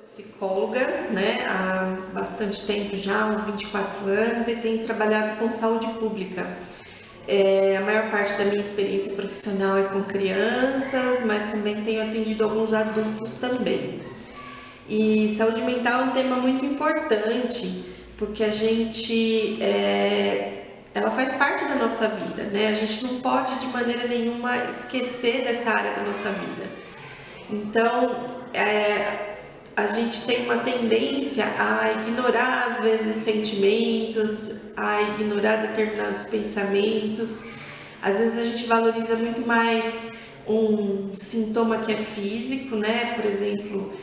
psicóloga, né, há bastante tempo já, uns 24 anos, e tenho trabalhado com saúde pública. A maior parte da minha experiência profissional é com crianças, mas também tenho atendido alguns adultos também. E saúde mental é um tema muito importante, porque a gente, ela faz parte da nossa vida, né? A gente não pode de maneira nenhuma esquecer dessa área da nossa vida. Então, a gente tem uma tendência a ignorar às vezes sentimentos, a ignorar determinados pensamentos. Às vezes a gente valoriza muito mais um sintoma que é físico, né? Por exemplo,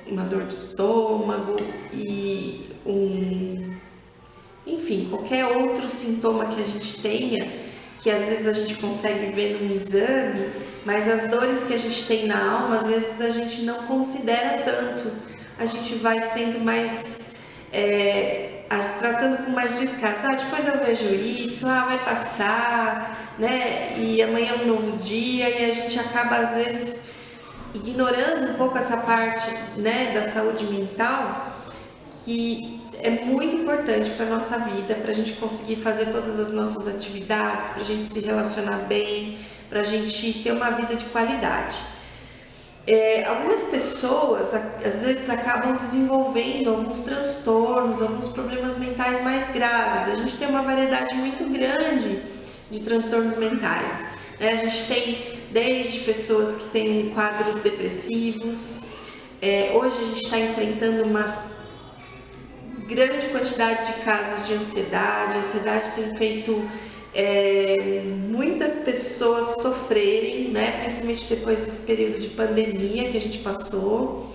uma dor de estômago e enfim, qualquer outro sintoma que a gente tenha, que às vezes a gente consegue ver num exame, mas as dores que a gente tem na alma, às vezes a gente não considera tanto. A gente vai sendo mais, tratando com mais descaso. Depois eu vejo isso, vai passar, né? E amanhã é um novo dia, e a gente acaba às vezes ignorando um pouco essa parte, né, da saúde mental, que é muito importante para a nossa vida, para a gente conseguir fazer todas as nossas atividades, para a gente se relacionar bem, para a gente ter uma vida de qualidade. Algumas pessoas, às vezes, acabam desenvolvendo alguns transtornos, alguns problemas mentais mais graves. A gente tem uma variedade muito grande de transtornos mentais. A gente tem desde pessoas que têm quadros depressivos. Hoje a gente está enfrentando uma grande quantidade de casos de ansiedade. A ansiedade tem feito muitas pessoas sofrerem, né? Principalmente depois desse período de pandemia que a gente passou.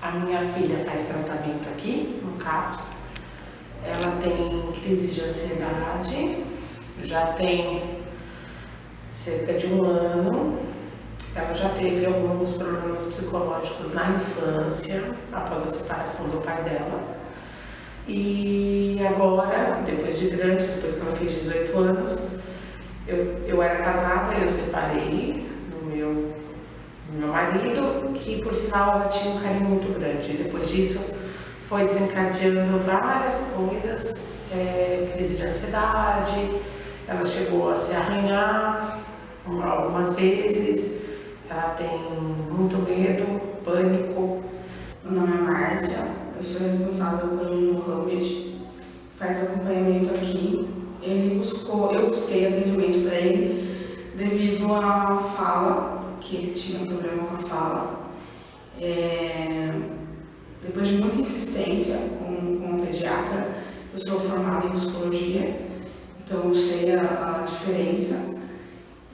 A minha filha faz tratamento aqui no CAPS. Ela tem crise de ansiedade, já tem cerca de 1 ano. Ela já teve alguns problemas psicológicos na infância, após a separação do pai dela. E agora, depois de grande, depois que ela fez 18 anos, eu era casada, eu separei do meu marido, que por sinal ela tinha um carinho muito grande. E depois disso foi desencadeando várias coisas, crise de ansiedade, ela chegou a se arranhar algumas vezes, ela tem muito medo, pânico. Meu nome é Márcia, eu sou responsável pelo Mohamed, faz o acompanhamento aqui. Eu busquei atendimento para ele devido à fala, que ele tinha um problema com a fala. Depois de muita insistência com o pediatra, eu sou formada em psicologia, então eu sei a diferença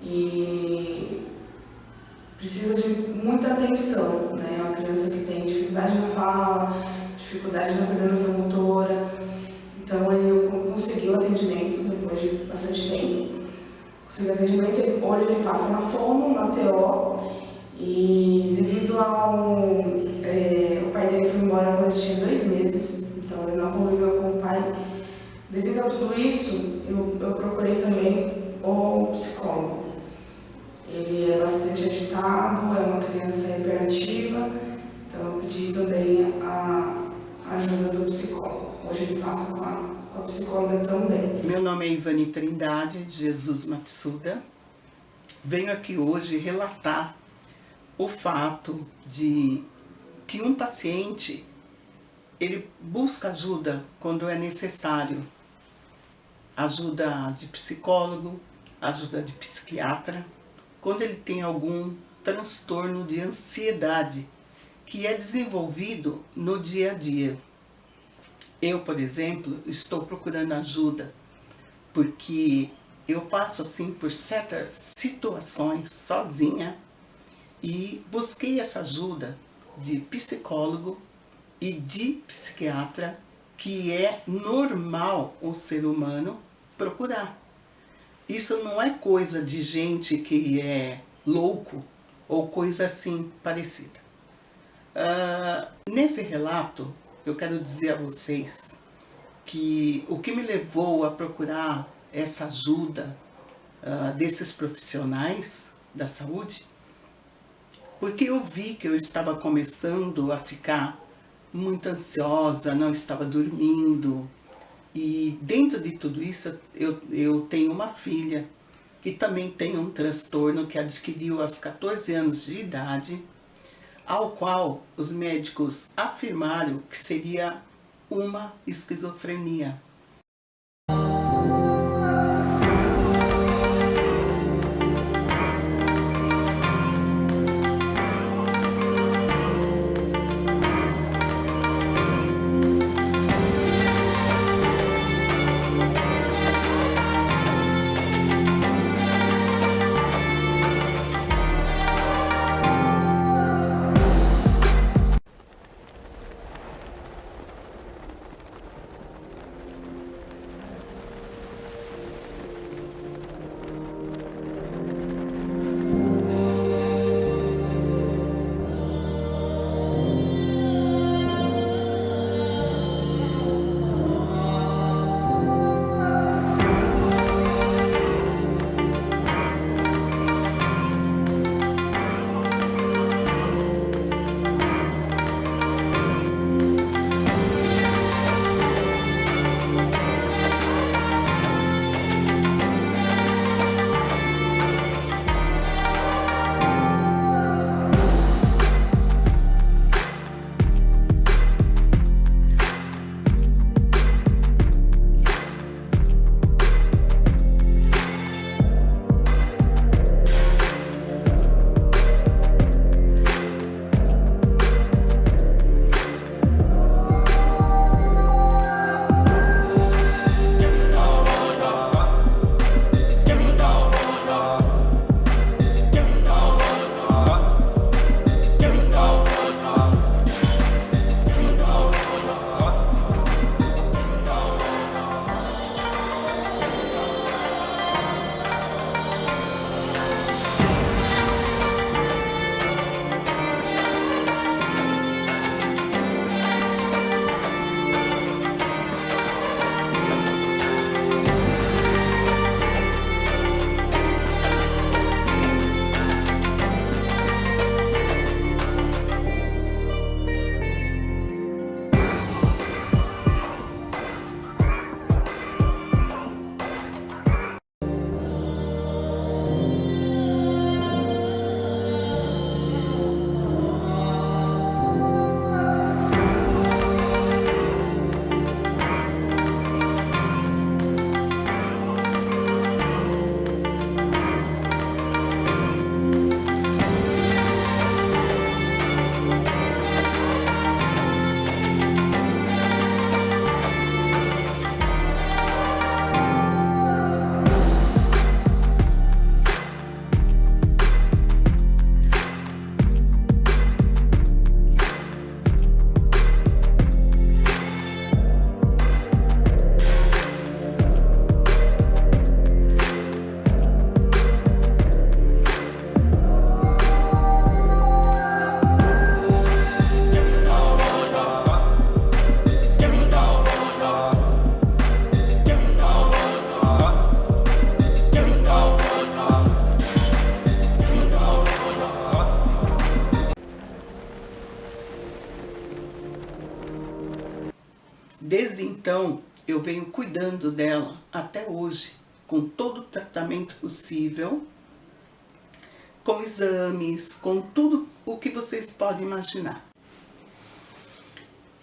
e precisa de muita atenção, né? É uma criança que tem dificuldade na fala, dificuldade na coordenação motora. Então aí eu consegui o atendimento depois de bastante tempo. Consegui o atendimento, hoje ele passa na fono, na TO, e devido ao... o pai dele foi embora quando ele tinha 2 meses, então ele não conviveu com o pai. Devido a tudo isso, eu procurei também o psicólogo. Ele é bastante agitado, é uma criança hiperativa, então eu pedi também a ajuda do psicólogo. Hoje ele passa com a psicóloga também. Meu nome é Ivani Trindade Jesus Matsuda. Venho aqui hoje relatar o fato de que um paciente ele busca ajuda quando é necessário. Ajuda de psicólogo, ajuda de psiquiatra, quando ele tem algum transtorno de ansiedade que é desenvolvido no dia a dia. Eu, por exemplo, estou procurando ajuda porque eu passo assim por certas situações sozinha e busquei essa ajuda de psicólogo e de psiquiatra, que é normal o ser humano procurar. Isso não é coisa de gente que é louco ou coisa assim parecida. Nesse relato, eu quero dizer a vocês que o que me levou a procurar essa ajuda desses profissionais da saúde, porque eu vi que eu estava começando a ficar muito ansiosa, não estava dormindo. E dentro de tudo isso, eu tenho uma filha que também tem um transtorno que adquiriu aos 14 anos de idade, ao qual os médicos afirmaram que seria uma esquizofrenia. Desde então, eu venho cuidando dela até hoje, com todo o tratamento possível, com exames, com tudo o que vocês podem imaginar.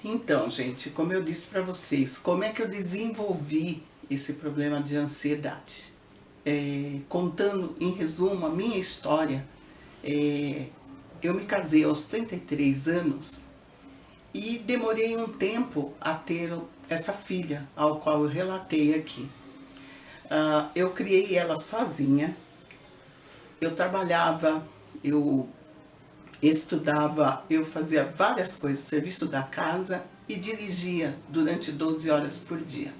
Então, gente, como eu disse para vocês, como é que eu desenvolvi esse problema de ansiedade? Contando em resumo a minha história, eu me casei aos 33 anos e demorei um tempo a ter essa filha, ao qual eu relatei aqui. Eu criei ela sozinha, eu trabalhava, eu estudava, eu fazia várias coisas, serviço da casa e dirigia durante 12 horas por dia.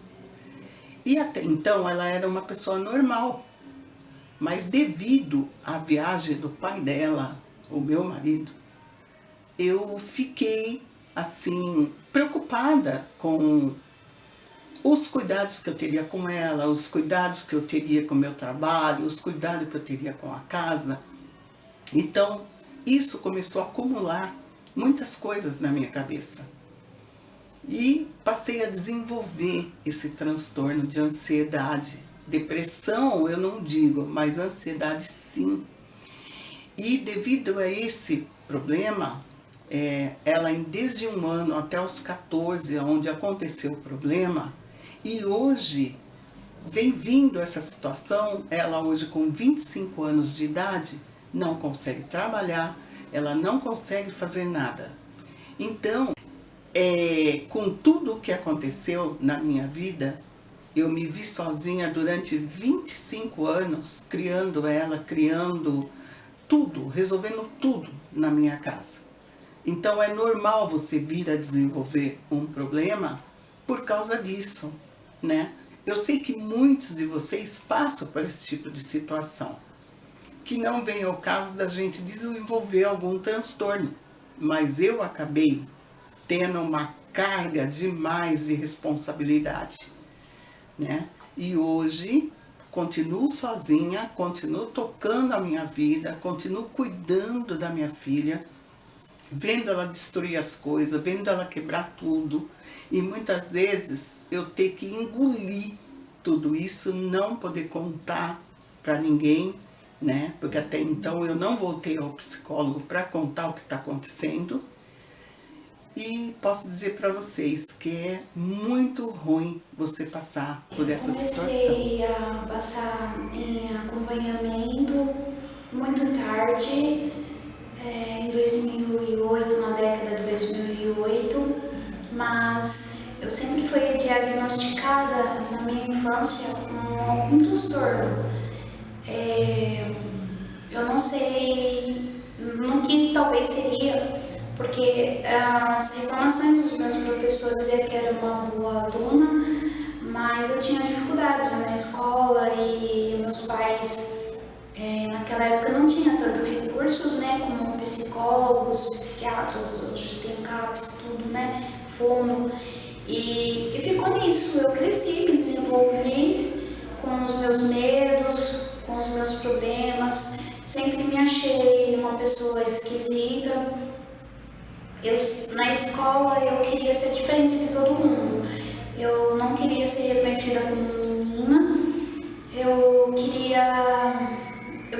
E até então ela era uma pessoa normal, mas devido à viagem do pai dela, o meu marido, eu fiquei assim preocupada com os cuidados que eu teria com ela, os cuidados que eu teria com o meu trabalho, os cuidados que eu teria com a casa. Então, isso começou a acumular muitas coisas na minha cabeça. E passei a desenvolver esse transtorno de ansiedade. Depressão eu não digo, mas ansiedade sim. E devido a esse problema, ela desde um ano até os 14, onde aconteceu o problema, e hoje vem vindo essa situação, ela hoje com 25 anos de idade, não consegue trabalhar, ela não consegue fazer nada. Então, com tudo o que aconteceu na minha vida, eu me vi sozinha durante 25 anos, criando ela, criando tudo, resolvendo tudo na minha casa. Então é normal você vir a desenvolver um problema por causa disso, né? Eu sei que muitos de vocês passam por esse tipo de situação, que não vem ao caso da gente desenvolver algum transtorno, mas eu acabei tendo uma carga demais de responsabilidade, né? E hoje continuo sozinha, continuo tocando a minha vida, continuo cuidando da minha filha, vendo ela destruir as coisas, vendo ela quebrar tudo, e muitas vezes eu ter que engolir tudo isso, não poder contar para ninguém, né? Porque até então eu não voltei ao psicólogo para contar o que está acontecendo. E posso dizer para vocês que é muito ruim você passar por essa situação. Comecei a passar em acompanhamento muito tarde, em 2008, na década de 2008, mas eu sempre fui diagnosticada na minha infância com algum transtorno. Eu não sei no que talvez seria, porque as reclamações dos meus professores é que era uma boa aluna, mas eu tinha dificuldades na escola e meus pais naquela época não tinha tanto recursos, né, como psicólogos, psiquiatras, hoje tem CAPS, tudo, né, fono, e ficou nisso. Eu cresci, me desenvolvi com os meus medos, com os meus problemas, sempre me achei uma pessoa esquisita. Na escola eu queria ser diferente de todo mundo. Eu não queria ser reconhecida como menina. Eu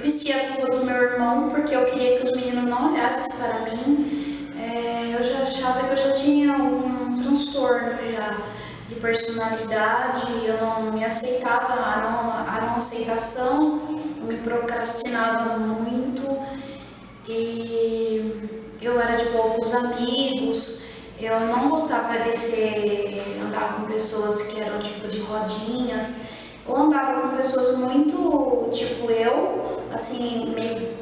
vestia as roupas do meu irmão porque eu queria que os meninos não olhassem para mim. Eu já achava que eu já tinha um transtorno já de personalidade. Eu não me aceitava, a não aceitação. Eu me procrastinava muito. E eu era de poucos amigos, eu não gostava de andar com pessoas que eram tipo de rodinhas, ou andava com pessoas muito tipo eu, assim,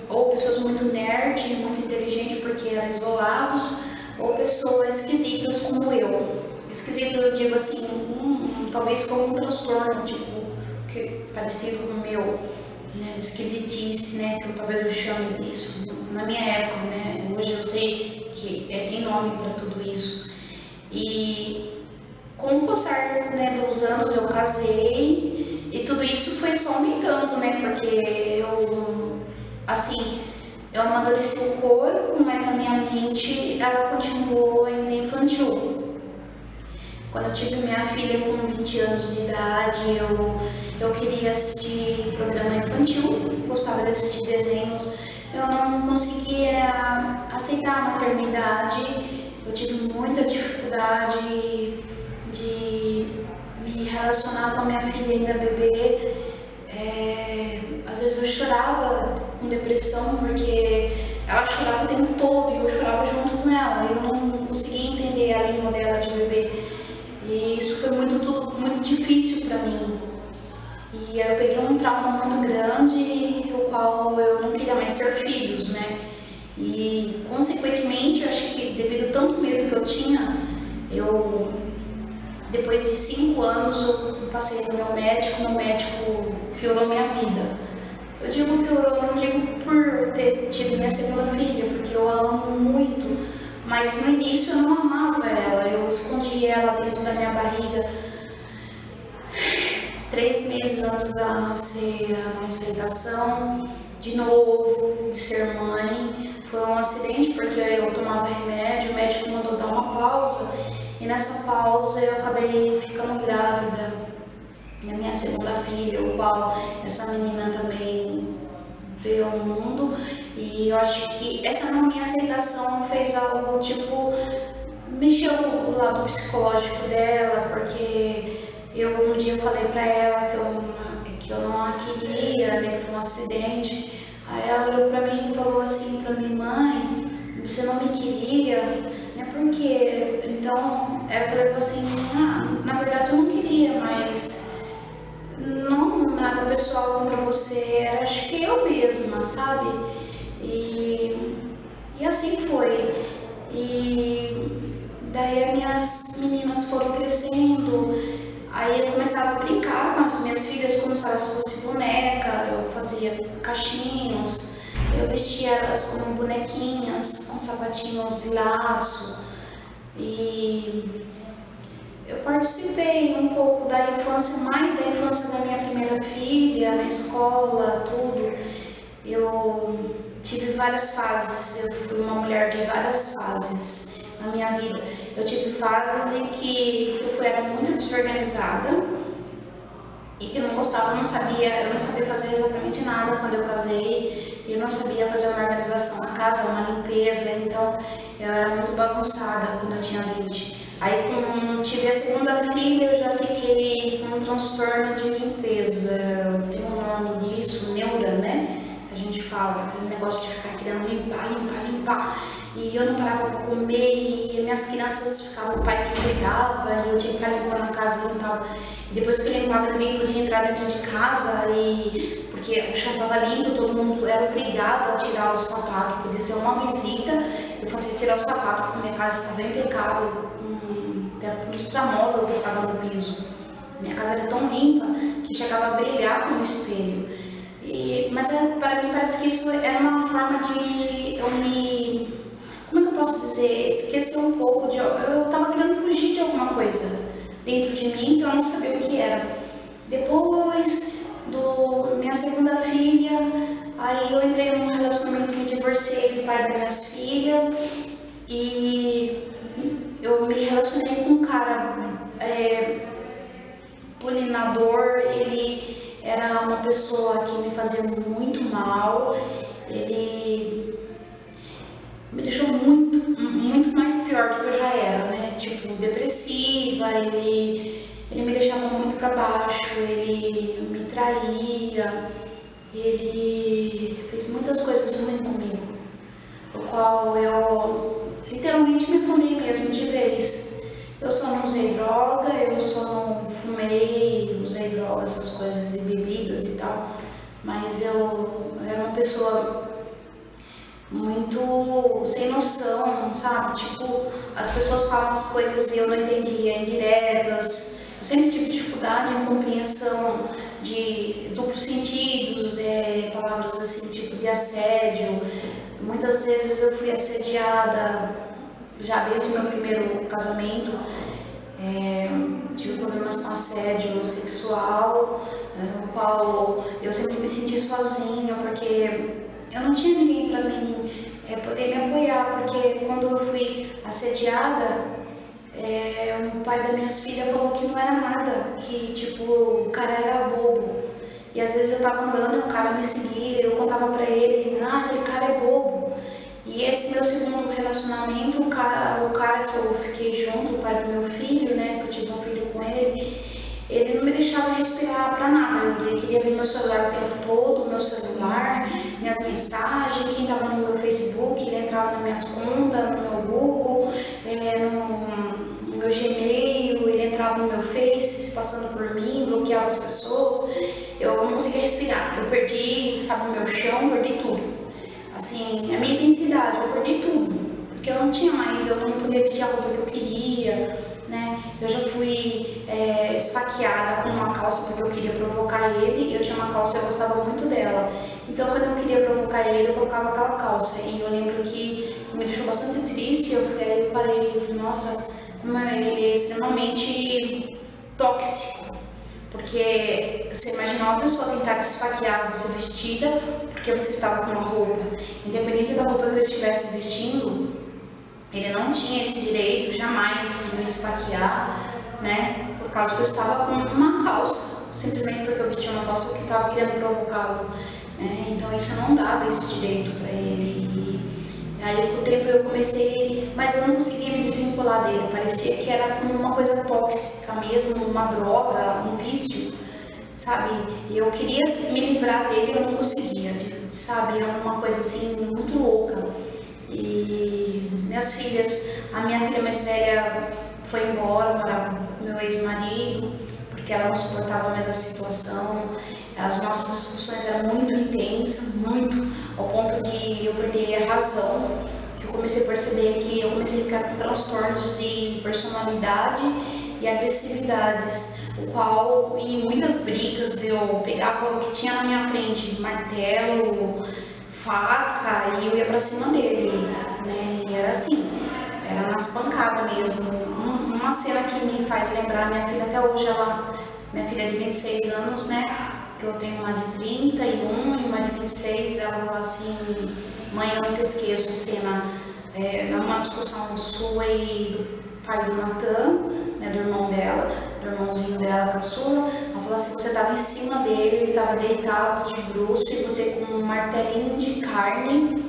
ou pessoas muito nerd, muito inteligentes porque eram isolados, ou pessoas esquisitas como eu. Esquisito eu digo assim, talvez como um transtorno, tipo, parecido com o meu, né, de esquisitice, né, que talvez eu chame disso. Na minha época, né, hoje eu sei que tem nome para tudo isso. E com o passar, né, dos anos eu casei e tudo isso foi só aumentando, né, porque eu amadureci o corpo, mas a minha mente, ela continuou ainda infantil. Quando eu tive minha filha com 20 anos de idade, eu queria assistir programa infantil, gostava de assistir desenhos. Eu não conseguia aceitar a maternidade, eu tive muita dificuldade de me relacionar com a minha filha ainda bebê. Às vezes eu chorava com depressão porque ela chorava o tempo todo e eu chorava junto com ela. Eu não conseguia entender a língua dela de bebê e isso foi muito difícil para mim. E aí eu peguei um trauma muito grande, o qual eu não queria mais ter filhos, né? E consequentemente, eu acho que devido ao tanto medo que eu tinha, depois de 5 anos eu passei no meu médico piorou minha vida. Eu digo piorou, não digo por ter tido minha segunda filha, porque eu a amo muito, mas no início eu não amava ela, eu escondi ela dentro da minha barriga. 3 meses antes dela nascer, a aceitação, de novo, de ser mãe. Foi um acidente porque eu tomava remédio, o médico mandou dar uma pausa e nessa pausa eu acabei ficando grávida da minha segunda filha, o qual essa menina também veio ao mundo. E eu acho que essa minha aceitação fez algo tipo, mexeu com o lado psicológico dela, porque um dia eu falei pra ela que eu não a queria, né, que foi um acidente. Aí ela olhou pra mim e falou assim pra mim: mãe, você não me queria, né, por quê? Então, eu falei assim, na verdade eu não queria, mas não nada pessoal contra você, era acho que eu mesma, sabe? E assim foi. E daí as minhas meninas foram crescendo. Aí eu começava a brincar com as minhas filhas, começava se fosse boneca, eu fazia cachinhos, eu vestia elas como bonequinhas, com sapatinhos de laço. E eu participei um pouco da infância, mais da infância da minha primeira filha, na escola, tudo. Eu tive várias fases, eu fui uma mulher de várias fases na minha vida. Eu tive fases em que eu era muito desorganizada e que eu não gostava, eu não sabia fazer exatamente nada quando eu casei. Eu não sabia fazer uma organização na casa, uma limpeza, então eu era muito bagunçada quando eu tinha 20. Aí quando tive a segunda filha, eu já fiquei com um transtorno de limpeza. Tem um nome disso, neura, né? A gente fala, aquele negócio de ficar querendo limpar. E eu não parava para comer, e minhas crianças ficavam, o pai que cuidava, e eu tinha que ficar limpando a casa e limpava. E depois que eu limpava, ninguém podia entrar dentro de casa, porque o chão estava limpo, todo mundo era obrigado a tirar o sapato. Podia ser uma visita, eu fazia tirar o sapato, porque minha casa estava impecável, até lustramóvel passava no piso. Minha casa era tão limpa que chegava a brilhar como espelho. Mas para mim parece que isso era uma forma de eu me... Como é que eu posso dizer? Esquecer um pouco de... Eu estava querendo fugir de alguma coisa dentro de mim que eu não sabia o que era. Depois minha segunda filha, aí eu entrei num relacionamento, me divorciei do pai das minhas filhas e eu me relacionei com um cara bulinador. Ele era uma pessoa que me fazia muito mal, ele me deixou muito mais pior do que eu já era, né? Tipo, depressiva, ele me deixava muito pra baixo, ele me traía, ele fez muitas coisas ruins comigo, o qual eu literalmente me afundei mesmo de vez. Eu só não usei droga, eu só não fumei, usei droga, essas coisas, e bebidas e tal, mas eu era uma pessoa muito sem noção, sabe? Tipo, as pessoas falam as coisas e eu não entendia, indiretas. Eu sempre tive dificuldade em compreensão de duplos sentidos, palavras assim, tipo de assédio. Muitas vezes eu fui assediada já desde o meu primeiro casamento. Tive problemas com assédio sexual, no qual eu sempre me senti sozinha, porque eu não tinha ninguém para mim poder me apoiar, porque quando eu fui assediada, o pai das minhas filhas falou que não era nada, que tipo, o cara era bobo. E às vezes eu tava andando e o cara me seguia, eu contava pra ele, aquele cara é bobo. E esse meu segundo relacionamento, o cara que eu fiquei junto, o pai do meu filho, né, que eu tive um filho com ele não me deixava respirar pra nada. Ele queria ver meu celular o tempo todo, meu celular, minhas mensagens, quem tava no meu Facebook, ele entrava nas minhas contas, no meu Google, no meu Gmail, ele entrava no meu Face, passando por mim, bloqueava as pessoas. Eu não conseguia respirar. Eu perdi, sabe, o meu chão, perdi tudo. Assim, a minha identidade, eu perdi tudo. Porque eu não tinha mais, eu não podia vestir a roupa que eu queria, né? Eu já fui esfaqueada com uma calça porque eu queria provocar ele. Eu tinha uma calça e eu gostava muito dela. Então, quando eu queria provocar ele, eu colocava aquela calça. E eu lembro que me deixou bastante triste. Aí eu parei, nossa, como ele é extremamente tóxico. Porque você imagina uma pessoa tentar te esfaquear você vestida porque você estava com uma roupa. Independente da roupa que eu estivesse vestindo, ele não tinha esse direito jamais de me esfaquear, né? Por causa que eu estava com uma calça. Simplesmente porque eu vestia uma calça que estava querendo provocá-lo. Então isso não dava esse direito para ele. E aí com o tempo eu comecei, mas eu não conseguia me desvincular dele. Parecia que era como uma coisa tóxica mesmo, uma droga, um vício, sabe? E eu queria me livrar dele e eu não conseguia, sabe? Era uma coisa assim muito louca. E minhas filhas, a minha filha mais velha foi embora morar com meu ex-marido, porque ela não suportava mais a situação. As nossas discussões eram muito intensas, muito, ao ponto de eu perder a razão, que eu comecei a perceber que eu comecei a ficar com transtornos de personalidade e agressividades, o qual em muitas brigas eu pegava o que tinha na minha frente, martelo, faca, e eu ia pra cima dele, né? E era assim, era nas pancadas mesmo. Uma cena que me faz lembrar, minha filha até hoje, minha filha é de 26 anos, né? Que eu tenho uma de 31 e uma de 26, ela fala assim, mãe, eu nunca esqueço a cena, numa discussão sua e do pai do Natan, né, do irmão dela, do irmãozinho dela, caçula. Ela falou assim, você estava em cima dele, ele estava deitado de bruço e você com um martelinho de carne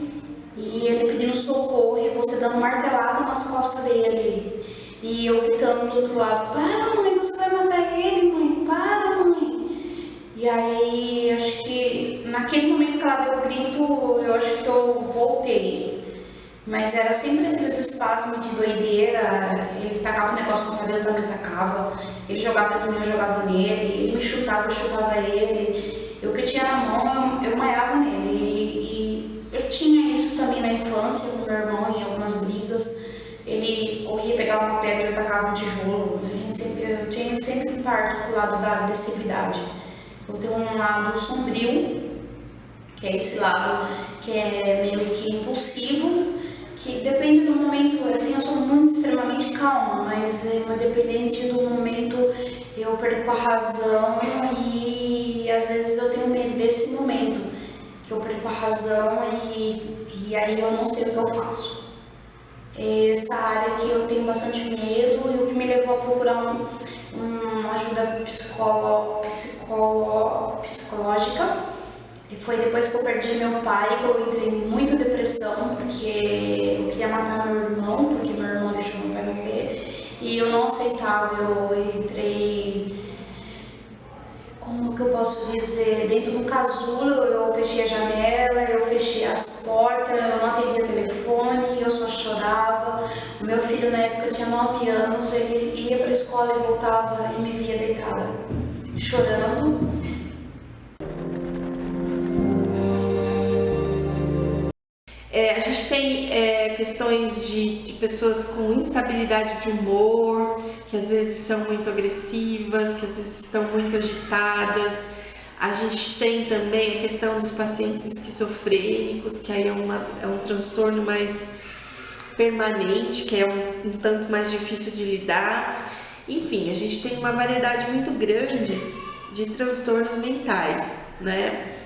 e ele pedindo socorro e você dando martelada nas costas dele. E eu gritando do outro lado, para mãe, você vai matar ele, mãe, para mãe. E aí, acho que naquele momento que ela deu o grito, eu acho que eu voltei. Mas era sempre aqueles espasmos de doideira, ele tacava um negócio com o cabelo, também tacava. Ele jogava em mim, eu jogava nele, ele me chutava, eu chutava ele. Eu que tinha na mão, eu maiava nele. E eu tinha isso também na infância com meu irmão, em algumas brigas. Ele corria, pegava uma pedra e tacava um tijolo. Eu tinha sempre parto pro lado da agressividade. Eu tenho um lado sombrio, que é esse lado que é meio que impulsivo, que depende do momento, assim, eu sou muito extremamente calma, mas dependente do momento eu perco a razão e às vezes eu tenho medo desse momento, que eu perco a razão e aí eu não sei o que eu faço. Essa área que eu tenho bastante medo e o que me levou a procurar uma ajuda psicológica. E foi depois que eu perdi meu pai que eu entrei em muita depressão, porque eu queria matar meu irmão, porque meu irmão deixou meu pai morrer. E eu não aceitava, eu entrei, como que eu posso dizer, dentro do casulo, eu fechei a janela, eu fechei as portas, eu não atendia telefone, eu só chorava. O meu filho na época tinha 9 anos, ele ia para a escola e voltava e me via deitada, chorando. A gente tem questões de pessoas com instabilidade de humor, que às vezes são muito agressivas, que às vezes estão muito agitadas. A gente tem também a questão dos pacientes esquizofrênicos, que aí é um transtorno mais permanente, que é um tanto mais difícil de lidar. Enfim, a gente tem uma variedade muito grande de transtornos mentais, né?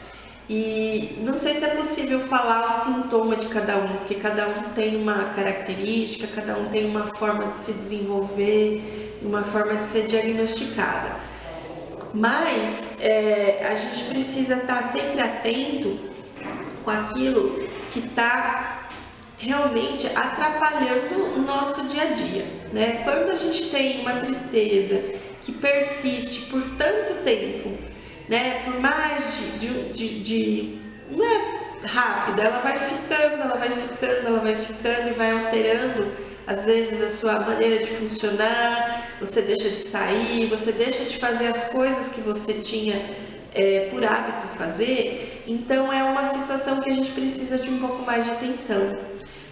E não sei se é possível falar o sintoma de cada um, porque cada um tem uma característica, cada um tem uma forma de se desenvolver, uma forma de ser diagnosticada. Mas a gente precisa estar sempre atento com aquilo que está realmente atrapalhando o nosso dia a dia, né? Quando a gente tem uma tristeza que persiste por tanto tempo, né? Por mais não é rápida, ela vai ficando e vai alterando às vezes a sua maneira de funcionar, você deixa de sair, você deixa de fazer as coisas que você tinha por hábito fazer. Então é uma situação que a gente precisa de um pouco mais de atenção.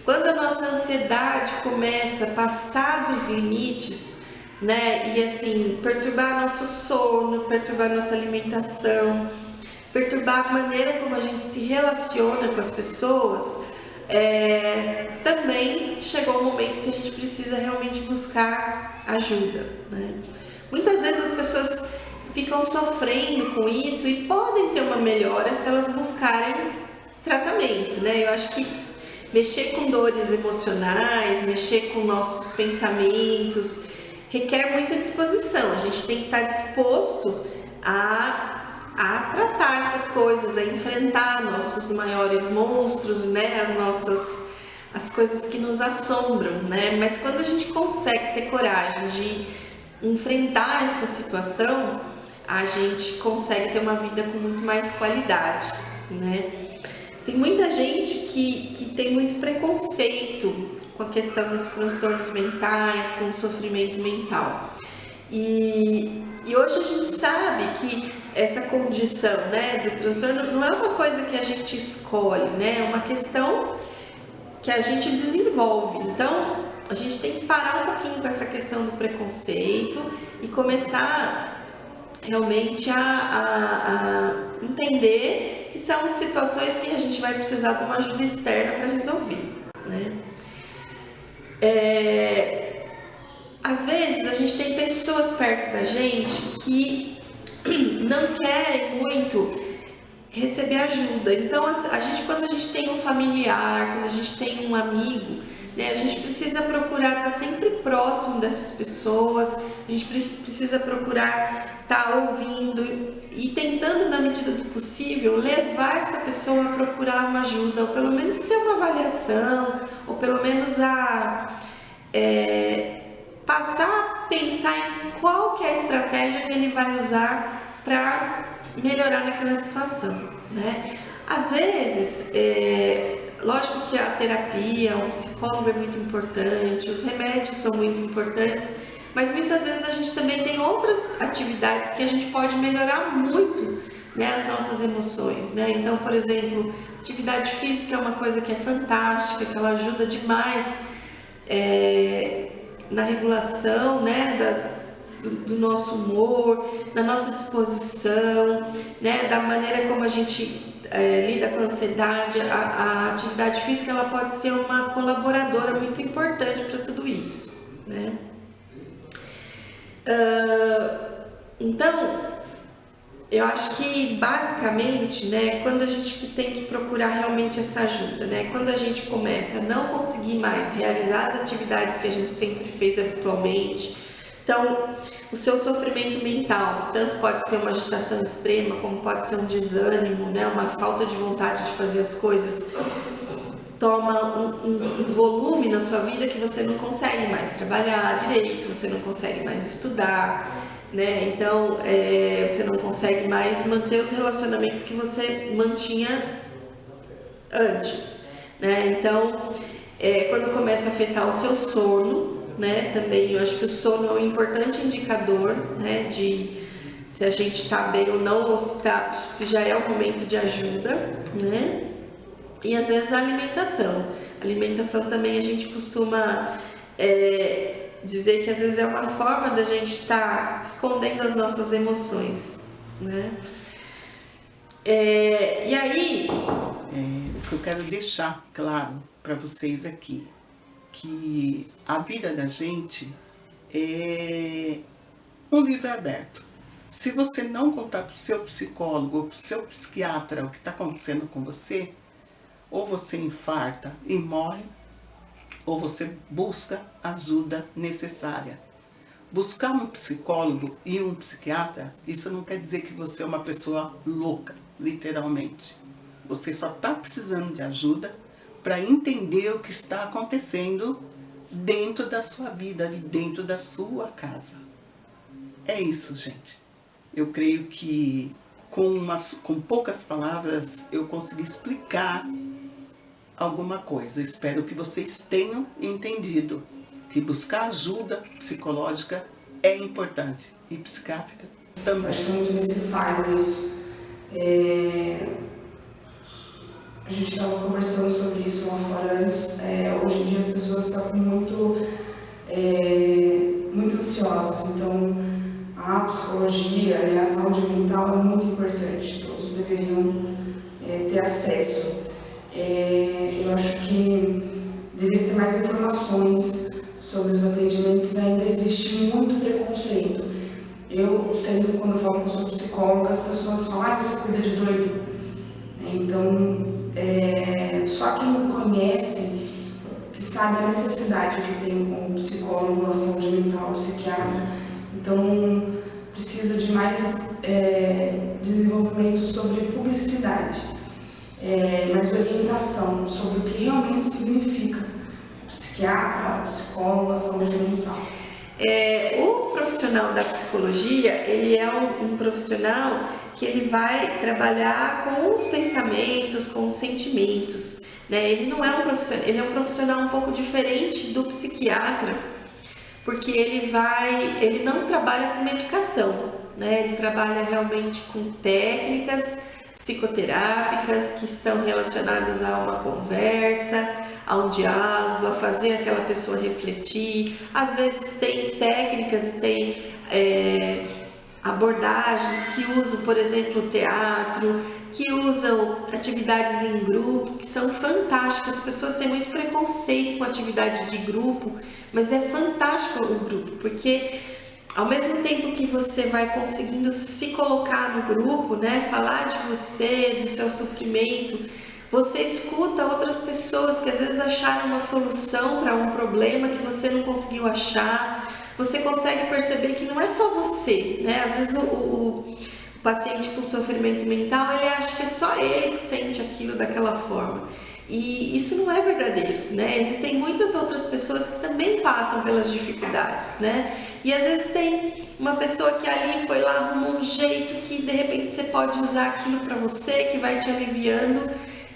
Quando a nossa ansiedade começa a passar dos limites, né, e assim, perturbar nosso sono, perturbar nossa alimentação, perturbar a maneira como a gente se relaciona com as pessoas, também chegou o momento que a gente precisa realmente buscar ajuda, né? Muitas vezes as pessoas ficam sofrendo com isso e podem ter uma melhora se elas buscarem tratamento, né? Eu acho que mexer com dores emocionais, mexer com nossos pensamentos, requer muita disposição. A gente tem que estar disposto a tratar essas coisas, a enfrentar nossos maiores monstros, né? As coisas que nos assombram, né? Mas quando a gente consegue ter coragem de enfrentar essa situação, a gente consegue ter uma vida com muito mais qualidade, né? Tem muita gente que tem muito preconceito com a questão dos transtornos mentais, com o sofrimento mental. E hoje a gente sabe que essa condição, né, do transtorno não é uma coisa que a gente escolhe, né? É uma questão que a gente desenvolve. Então, a gente tem que parar um pouquinho com essa questão do preconceito e começar realmente a entender que são situações que a gente vai precisar de uma ajuda externa para resolver, né? Às vezes a gente tem pessoas perto da gente que não querem muito receber ajuda. Então a gente, quando a gente tem um familiar, quando a gente tem um amigo, né, a gente precisa procurar estar sempre próximo dessas pessoas, a gente precisa procurar estar ouvindo e tentando, na medida do possível, levar essa pessoa a procurar uma ajuda, ou pelo menos ter uma avaliação, ou pelo menos passar a pensar em qual que é a estratégia que ele vai usar para melhorar naquela situação, né? Às vezes, lógico que a terapia, um psicólogo é muito importante, os remédios são muito importantes, mas muitas vezes a gente também tem outras atividades que a gente pode melhorar muito, né, as nossas emoções, né? Então, por exemplo, atividade física é uma coisa que é fantástica, que ela ajuda demais na regulação, né, do nosso humor, da nossa disposição, né, da maneira como a gente lida com a ansiedade. A atividade física ela pode ser uma colaboradora muito importante para tudo isso, né? Então, eu acho que basicamente, né, quando a gente tem que procurar realmente essa ajuda, né, quando a gente começa a não conseguir mais realizar as atividades que a gente sempre fez habitualmente, então o seu sofrimento mental, tanto pode ser uma agitação extrema, como pode ser um desânimo, né, uma falta de vontade de fazer as coisas, toma um volume na sua vida que você não consegue mais trabalhar direito, você não consegue mais estudar, né? Então você não consegue mais manter os relacionamentos que você mantinha antes, né? Então quando começa a afetar o seu sono, né? Também eu acho que o sono é um importante indicador, né, de se a gente está bem ou não, ou se já é o momento de ajuda, né? E às vezes a alimentação. A alimentação também a gente costuma dizer que às vezes é uma forma da gente estar escondendo as nossas emoções, né? E aí... O que eu quero deixar claro para vocês aqui, que a vida da gente é um livro aberto. Se você não contar para o seu psicólogo ou para o seu psiquiatra o que está acontecendo com você, ou você infarta e morre, ou você busca ajuda necessária. Buscar um psicólogo e um psiquiatra, isso não quer dizer que você é uma pessoa louca, literalmente. Você só está precisando de ajuda para entender o que está acontecendo dentro da sua vida, ali dentro da sua casa. É isso, gente. Eu creio que com poucas palavras eu consegui explicar alguma coisa. Espero que vocês tenham entendido que buscar ajuda psicológica é importante e psiquiátrica também. Acho que é muito necessário isso. A gente estava conversando sobre isso lá fora antes. Hoje em dia as pessoas estão muito ansiosas, então a psicologia e a saúde mental é muito importante, todos deveriam ter acesso. Eu acho que deveria ter mais informações sobre os atendimentos. Ainda existe muito preconceito. Eu sempre, quando eu falo que eu sou psicóloga, as pessoas falam, você cuida de doido. Então, só quem não conhece, que sabe a necessidade que tem um psicólogo, a saúde mental, um psiquiatra. Então, precisa de mais desenvolvimento sobre publicidade, mais orientação sobre o que realmente significa psiquiatra, psicólogo, a saúde mental. O profissional da psicologia, ele é um profissional que ele vai trabalhar com os pensamentos, com os sentimentos, né? Ele não é um profissional, ele é um profissional um pouco diferente do psiquiatra, porque ele não trabalha com medicação, né? Ele trabalha realmente com técnicas psicoterápicas que estão relacionadas a uma conversa, a um diálogo, a fazer aquela pessoa refletir. Às vezes tem técnicas e tem abordagens que usam, por exemplo, o teatro, que usam atividades em grupo, que são fantásticas. As pessoas têm muito preconceito com atividade de grupo, mas é fantástico o grupo, porque ao mesmo tempo que você vai conseguindo se colocar no grupo, né, falar de você, do seu sofrimento, você escuta outras pessoas que às vezes acharam uma solução para um problema que você não conseguiu achar. Você consegue perceber que não é só você, né? Às vezes o paciente com sofrimento mental, ele acha que é só ele que sente aquilo daquela forma. E isso não é verdadeiro, né? Existem muitas outras pessoas que também passam pelas dificuldades, né? E às vezes tem uma pessoa que ali foi lá, arrumou um jeito que de repente você pode usar aquilo para você, que vai te aliviando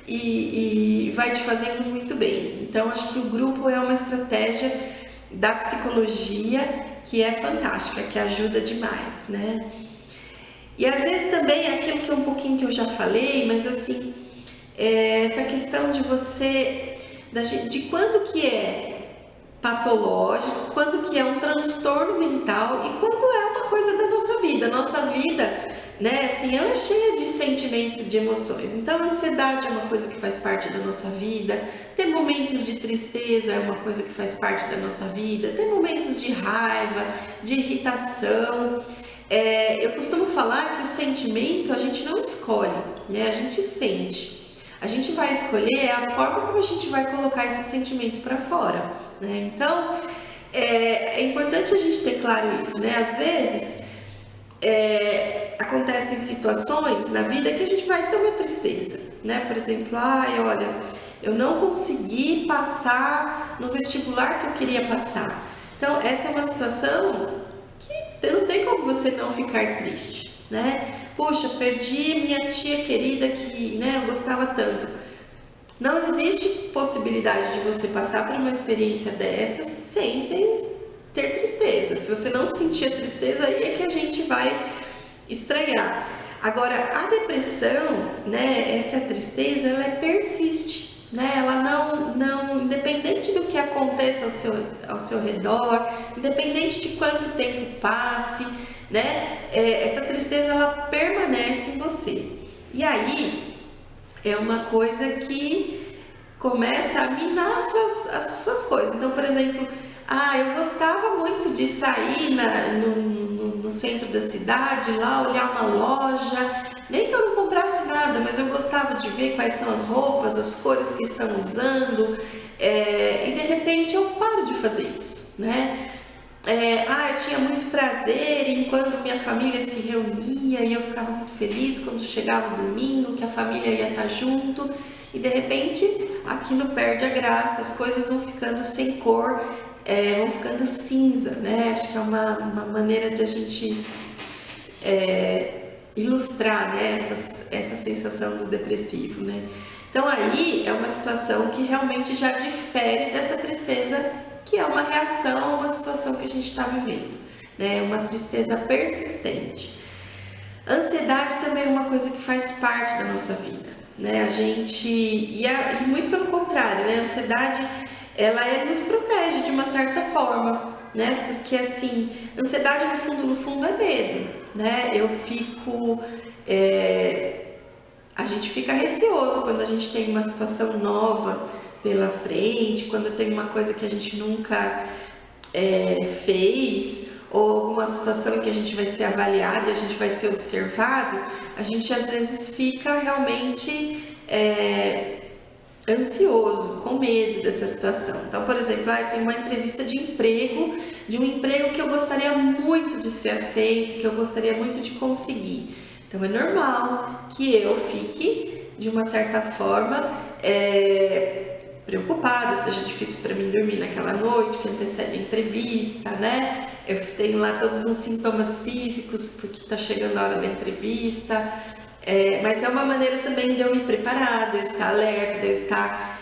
e vai te fazendo muito bem. Então, acho que o grupo é uma estratégia da psicologia que é fantástica, que ajuda demais, né? E às vezes também é aquilo que é um pouquinho que eu já falei, mas assim, essa questão de você, de quando que é patológico, quando que é um transtorno mental e quando é uma coisa da nossa vida. Nossa vida, né, assim, ela é cheia de sentimentos e de emoções. Então, a ansiedade é uma coisa que faz parte da nossa vida, ter momentos de tristeza é uma coisa que faz parte da nossa vida, ter momentos de raiva, de irritação. Eu costumo falar que o sentimento a gente não escolhe, né, a gente sente. A gente vai escolher a forma como a gente vai colocar esse sentimento para fora, né? Então, é importante a gente ter claro isso, né? Às vezes, acontecem situações na vida que a gente vai ter uma tristeza, né? Por exemplo, olha, eu não consegui passar no vestibular que eu queria passar. Então, essa é uma situação que não tem como você não ficar triste, né? Puxa, perdi minha tia querida que, né, eu gostava tanto. Não existe possibilidade de você passar por uma experiência dessa sem ter tristeza. Se você não sentir a tristeza, aí é que a gente vai estranhar. Agora, a depressão, né, essa tristeza, ela persiste, né? Ela não, independente do que aconteça ao seu redor, independente de quanto tempo passe, né? Essa tristeza, ela permanece em você. E aí, é uma coisa que começa a minar as suas coisas. Então, por exemplo, eu gostava muito de sair no no centro da cidade, lá olhar uma loja, nem que eu não comprasse nada, mas eu gostava de ver quais são as roupas, as cores que estão usando, e de repente eu paro de fazer isso, né? Eu tinha muito prazer em quando minha família se reunia e eu ficava muito feliz quando chegava o domingo, que a família ia estar junto, e de repente aquilo perde a graça, as coisas vão ficando sem cor, vão ficando cinza, né? Acho que é uma maneira de a gente ilustrar, né, essa sensação do depressivo, né? Então aí é uma situação que realmente já difere dessa tristeza, que é uma reação a uma situação que a gente está vivendo, né? Uma tristeza persistente. A ansiedade também é uma coisa que faz parte da nossa vida, né? A gente, e muito pelo contrário, né? A ansiedade, ela nos protege de uma certa forma, né? Porque assim, ansiedade no fundo é medo, né? A gente fica receoso quando a gente tem uma situação nova pela frente, quando tem uma coisa que a gente nunca fez, ou alguma situação em que a gente vai ser avaliado e a gente vai ser observado, a gente às vezes fica realmente ansioso, com medo dessa situação. Então, por exemplo, eu tenho uma entrevista de um emprego que eu gostaria muito de ser aceito, que eu gostaria muito de conseguir. Então é normal que eu fique, de uma certa forma, preocupada, seja difícil para mim dormir naquela noite que antecede a entrevista, né? Eu tenho lá todos os sintomas físicos, porque está chegando a hora da entrevista, mas é uma maneira também de eu me preparar, de eu estar alerta, de eu estar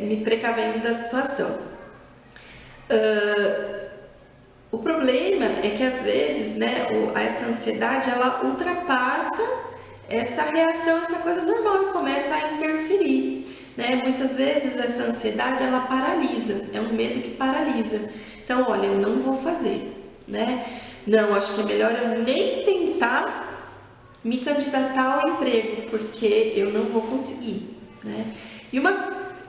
me precavendo da situação. O problema é que às vezes, né, essa ansiedade, ela ultrapassa essa reação, essa coisa normal e começa a interferir, né? Muitas vezes essa ansiedade, ela paralisa, é um medo que paralisa. Então, olha, eu não vou fazer, né? Não, acho que é melhor eu nem tentar me candidatar ao emprego, porque eu não vou conseguir, né? E uma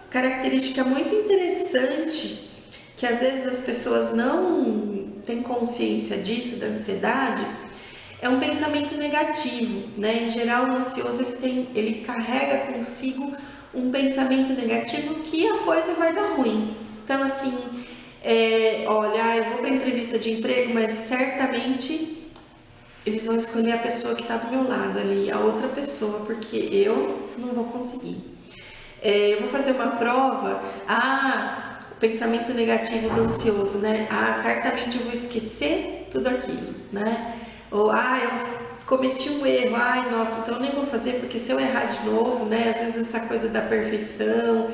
característica muito interessante, que às vezes as pessoas não têm consciência disso, da ansiedade, é um pensamento negativo, né? Em geral, o ansioso ele carrega consigo um pensamento negativo que a coisa vai dar ruim. Então, assim, olha, eu vou para a entrevista de emprego, mas certamente eles vão escolher a pessoa que está do meu lado ali, a outra pessoa, porque eu não vou conseguir. Eu vou fazer uma prova, o pensamento negativo do ansioso, né? Certamente eu vou esquecer tudo aquilo, né? Ou, eu cometi um erro, nossa, então eu nem vou fazer, porque se eu errar de novo, né? Às vezes essa coisa da perfeição,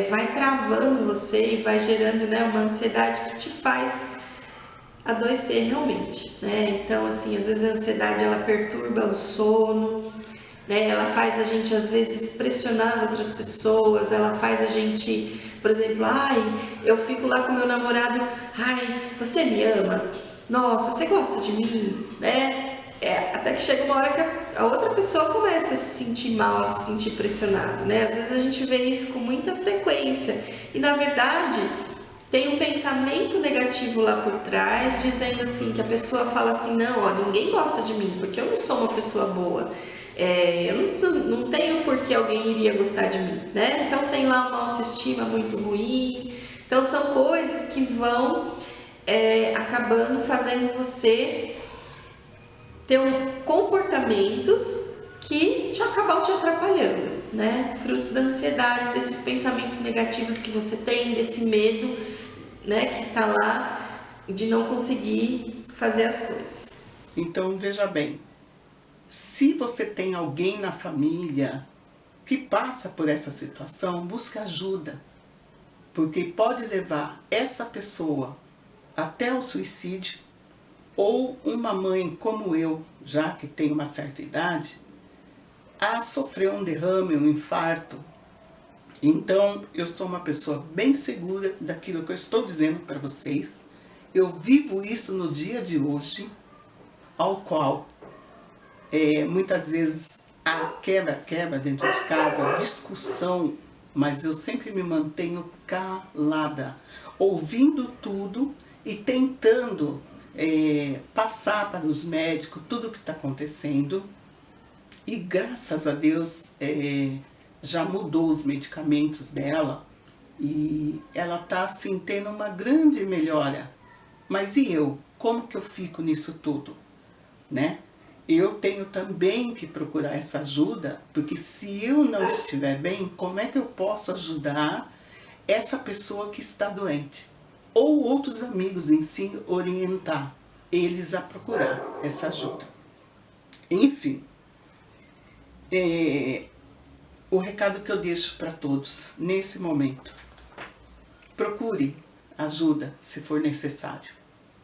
vai travando você e vai gerando, né, uma ansiedade que te faz adoecer realmente, né? Então, assim, às vezes a ansiedade, ela perturba o sono, né? Ela faz a gente, às vezes, pressionar as outras pessoas, ela faz a gente, por exemplo, eu fico lá com meu namorado, você me ama? Nossa, você gosta de mim, né? Até que chega uma hora que a outra pessoa começa a se sentir mal, a se sentir pressionado, né? Às vezes a gente vê isso com muita frequência e, na verdade, tem um pensamento negativo lá por trás, dizendo assim, que a pessoa fala assim, não, ninguém gosta de mim, porque eu não sou uma pessoa boa. Eu não tenho por que alguém iria gostar de mim, né? Então tem lá uma autoestima muito ruim. Então são coisas que vão acabando fazendo você ter comportamentos que acabam te atrapalhando, né? Fruto da ansiedade, desses pensamentos negativos que você tem, desse medo, né, que tá lá de não conseguir fazer as coisas. Então, veja bem, se você tem alguém na família que passa por essa situação, busque ajuda, porque pode levar essa pessoa até o suicídio, ou uma mãe como eu, já que tem uma certa idade, a sofrer um derrame, um infarto. Então, eu sou uma pessoa bem segura daquilo que eu estou dizendo para vocês. Eu vivo isso no dia de hoje, ao qual muitas vezes há quebra dentro de casa, discussão, mas eu sempre me mantenho calada, ouvindo tudo e tentando passar para os médicos tudo o que está acontecendo. E graças a Deus já mudou os medicamentos dela e ela está assim tendo uma grande melhora. Mas e eu? Como que eu fico nisso tudo, né? Eu tenho também que procurar essa ajuda, porque se eu não estiver bem, como é que eu posso ajudar essa pessoa que está doente? Ou outros amigos em si, orientar eles a procurar essa ajuda. Enfim, o recado que eu deixo para todos nesse momento: procure ajuda se for necessário.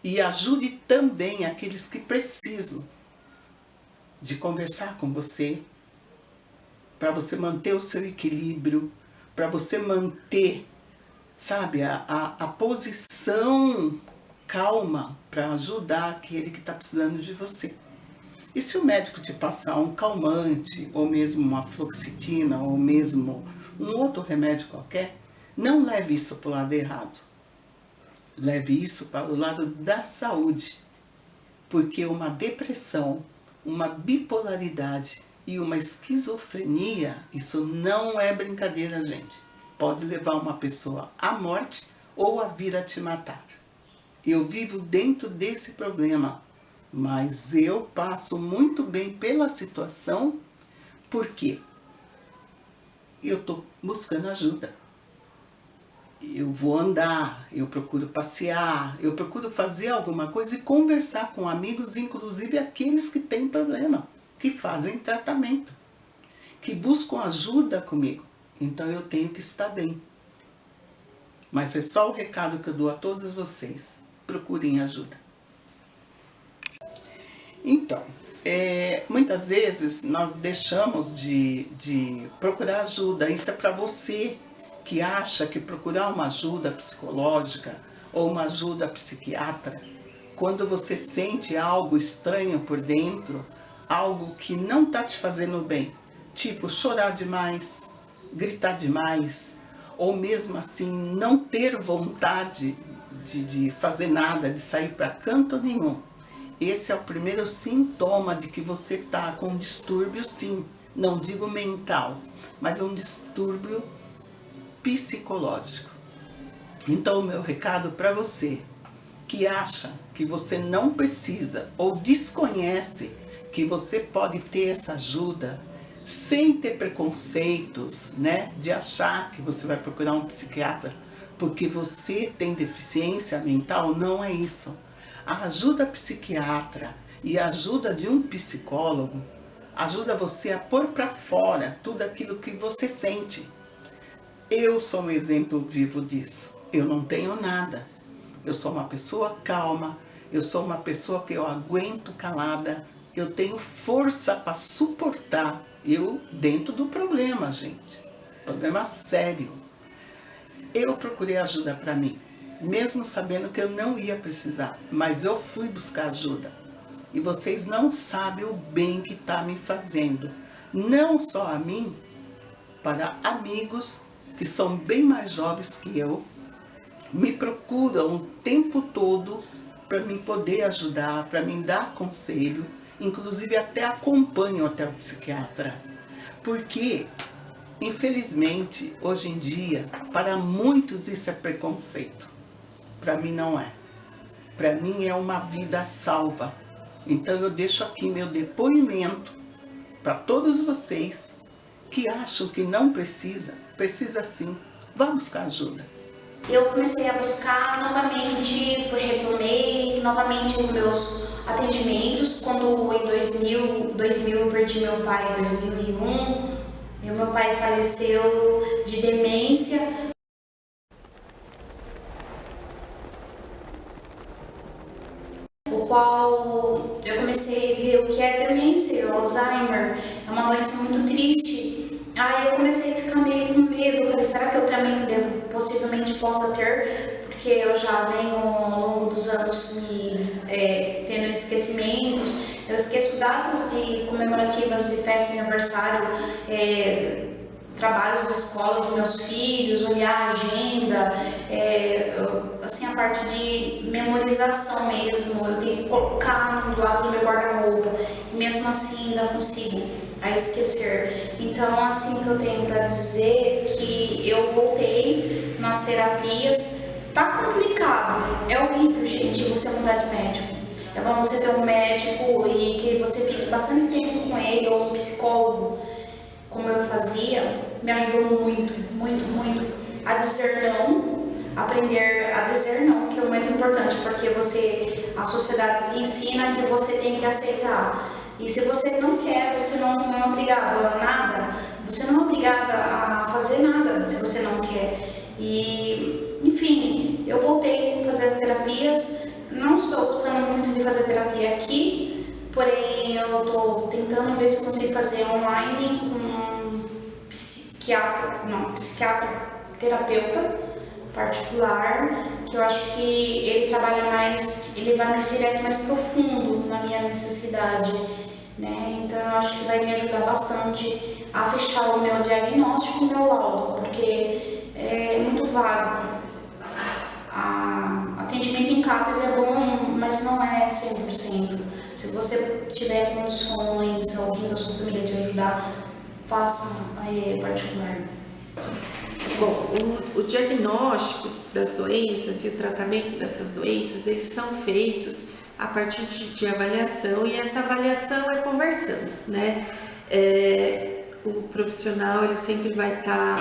E ajude também aqueles que precisam de conversar com você, para você manter o seu equilíbrio, para você manter, sabe, a posição calma para ajudar aquele que está precisando de você. E se o médico te passar um calmante, ou mesmo uma fluoxetina, ou mesmo um outro remédio qualquer, não leve isso para o lado errado. Leve isso para o lado da saúde. Porque uma depressão, uma bipolaridade e uma esquizofrenia, isso não é brincadeira, gente. Pode levar uma pessoa à morte ou a vir a te matar. Eu vivo dentro desse problema, mas eu passo muito bem pela situação, porque eu estou buscando ajuda. Eu vou andar, eu procuro passear, eu procuro fazer alguma coisa e conversar com amigos, inclusive aqueles que têm problema, que fazem tratamento, que buscam ajuda comigo. Então eu tenho que estar bem. Mas é só o recado que eu dou a todos vocês: procurem ajuda. Então, muitas vezes nós deixamos de procurar ajuda. Isso é para você que acha que procurar uma ajuda psicológica ou uma ajuda psiquiatra, quando você sente algo estranho por dentro, algo que não está te fazendo bem, tipo chorar demais, gritar demais, ou mesmo assim não ter vontade de fazer nada, de sair para canto nenhum. Esse é o primeiro sintoma de que você está com um distúrbio, sim, não digo mental, mas um distúrbio psicológico. Então o meu recado para você que acha que você não precisa ou desconhece que você pode ter essa ajuda sem ter preconceitos, né, de achar que você vai procurar um psiquiatra porque você tem deficiência mental, não é isso. A ajuda psiquiatra e a ajuda de um psicólogo ajuda você a pôr para fora tudo aquilo que você sente. Eu sou um exemplo vivo disso. Eu não tenho nada. Eu sou uma pessoa calma. Eu sou uma pessoa que eu aguento calada. Eu tenho força para suportar. Eu dentro do problema, gente. Problema sério. Eu procurei ajuda para mim, mesmo sabendo que eu não ia precisar. Mas eu fui buscar ajuda. E vocês não sabem o bem que está me fazendo. Não só a mim, para amigos que são bem mais jovens que eu, me procuram o tempo todo para me poder ajudar, para me dar conselho, inclusive até acompanho até o psiquiatra. Porque, infelizmente, hoje em dia, para muitos isso é preconceito. Para mim não é. Para mim é uma vida salva. Então eu deixo aqui meu depoimento para todos vocês que acham que não precisa sim. Vá buscar ajuda. Eu comecei a buscar novamente, retomei novamente os meus atendimentos, quando em 2000 eu perdi meu pai em 2001, e o meu pai faleceu de demência. O qual eu comecei a ver o que é demência, o Alzheimer, é uma doença muito triste. Aí eu comecei a ficar meio com medo, falei, será que eu também possivelmente possa ter? Porque eu já venho ao longo dos anos tendo esquecimentos, eu esqueço datas comemorativas de festa de aniversário, trabalhos da escola dos meus filhos, olhar a agenda, assim, a parte de memorização mesmo, eu tenho que colocar do lado do meu guarda-roupa, e mesmo assim ainda consigo a esquecer. Então, assim que eu tenho para dizer que eu voltei nas terapias, tá complicado, é horrível, gente, você mudar de médico. É bom você ter um médico e que você fique bastante tempo com ele, ou um psicólogo, como eu fazia, me ajudou muito, muito, muito a dizer não, aprender a dizer não, que é o mais importante, porque a sociedade te ensina que você tem que aceitar. E se você não quer, você não é obrigado a nada, você não é obrigada a fazer nada se você não quer. E, enfim, eu voltei a fazer as terapias, não estou gostando muito de fazer terapia aqui, porém eu estou tentando ver se eu consigo fazer online com um psiquiatra terapeuta particular, que eu acho que ele trabalha mais, ele vai mais direto, mais profundo na minha necessidade, né? Então eu acho que vai me ajudar bastante a fechar o meu diagnóstico e o meu laudo, porque é muito vago. Atendimento em CAPES é bom, mas não é 100%. Se você tiver condições, alguém da sua família te ajudar, faça particular. Bom, o diagnóstico das doenças e o tratamento dessas doenças, eles são feitos a partir de avaliação, e essa avaliação é conversando, né? O profissional, ele sempre vai estar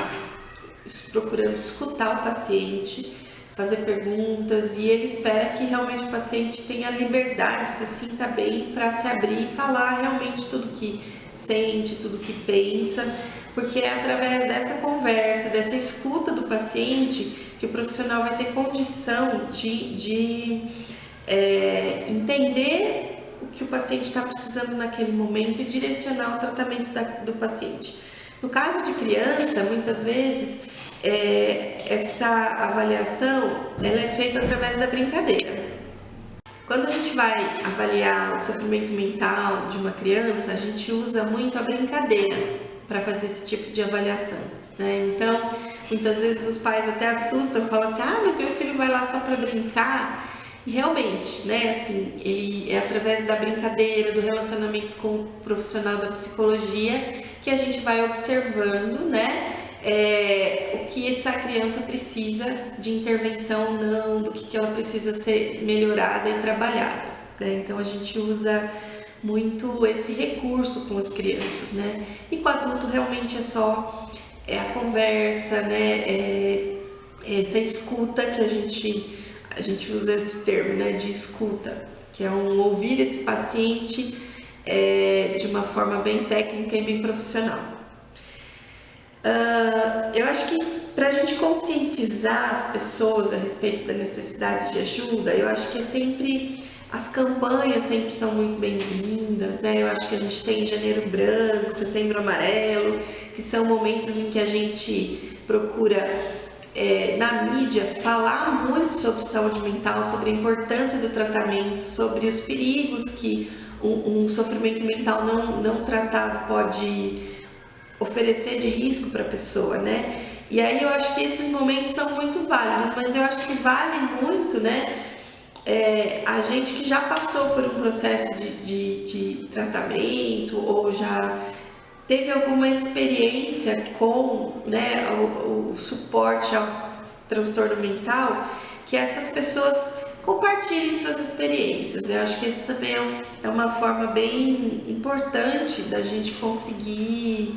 procurando escutar o paciente, fazer perguntas, e ele espera que realmente o paciente tenha liberdade, se sinta bem para se abrir e falar realmente tudo que sente, tudo que pensa, porque é através dessa conversa, dessa escuta do paciente, que o profissional vai ter condição de entender o que o paciente está precisando naquele momento e direcionar o tratamento do paciente. No caso de criança, muitas vezes, essa avaliação ela é feita através da brincadeira. Quando a gente vai avaliar o sofrimento mental de uma criança, a gente usa muito a brincadeira para fazer esse tipo de avaliação, né? Então, muitas vezes os pais até assustam, falam assim, mas meu filho vai lá só para brincar. E realmente, né, assim, ele é através da brincadeira, do relacionamento com o profissional da psicologia, que a gente vai observando, né, o que essa criança precisa de intervenção ou não, do que ela precisa ser melhorada e trabalhada, né? Então a gente usa muito esse recurso com as crianças, né? E com o adulto realmente é só a conversa, né? Essa escuta que a gente usa esse termo, né, de escuta, que é ouvir esse paciente de uma forma bem técnica e bem profissional. Eu acho que para a gente conscientizar as pessoas a respeito da necessidade de ajuda, eu acho que as campanhas sempre são muito bem-vindas, né? Eu acho que a gente tem Janeiro Branco, Setembro Amarelo, que são momentos em que a gente procura na mídia falar muito sobre saúde mental, sobre a importância do tratamento, sobre os perigos que um sofrimento mental não tratado pode oferecer de risco para a pessoa, né? E aí eu acho que esses momentos são muito válidos, mas eu acho que vale muito, né? A gente que já passou por um processo de tratamento ou já teve alguma experiência com, né, o suporte ao transtorno mental, que essas pessoas compartilhem suas experiências. Eu acho que esse também é uma forma bem importante da gente conseguir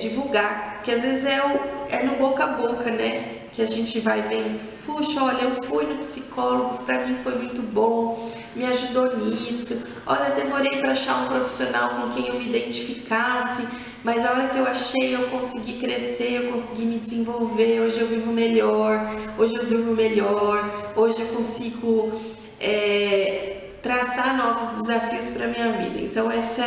divulgar, porque às vezes é no boca a boca, né, que a gente vai vendo, puxa, olha, eu fui no psicólogo, pra mim foi muito bom, me ajudou nisso, olha, demorei para achar um profissional com quem eu me identificasse, mas a hora que eu achei, eu consegui crescer, eu consegui me desenvolver, hoje eu vivo melhor, hoje eu durmo melhor, hoje eu consigo traçar novos desafios para minha vida. Então isso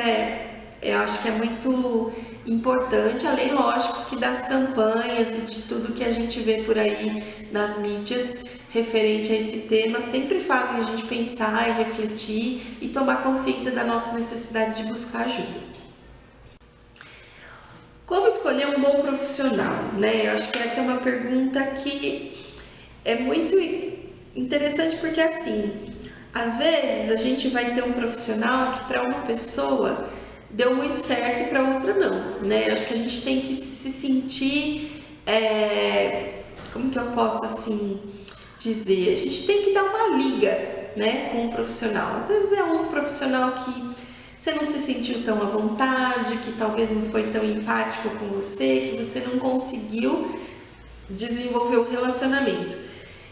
eu acho que é muito importante, além, lógico, que das campanhas e de tudo que a gente vê por aí nas mídias referente a esse tema, sempre fazem a gente pensar e refletir e tomar consciência da nossa necessidade de buscar ajuda. Como escolher um bom profissional, né? Eu acho que essa é uma pergunta que é muito interessante porque assim, às vezes a gente vai ter um profissional que para uma pessoa deu muito certo e para outra não, né? Acho que a gente tem que se sentir, como que eu posso assim dizer? A gente tem que dar uma liga, né, com um profissional. Às vezes é um profissional que você não se sentiu tão à vontade, que talvez não foi tão empático com você, que você não conseguiu desenvolver um relacionamento.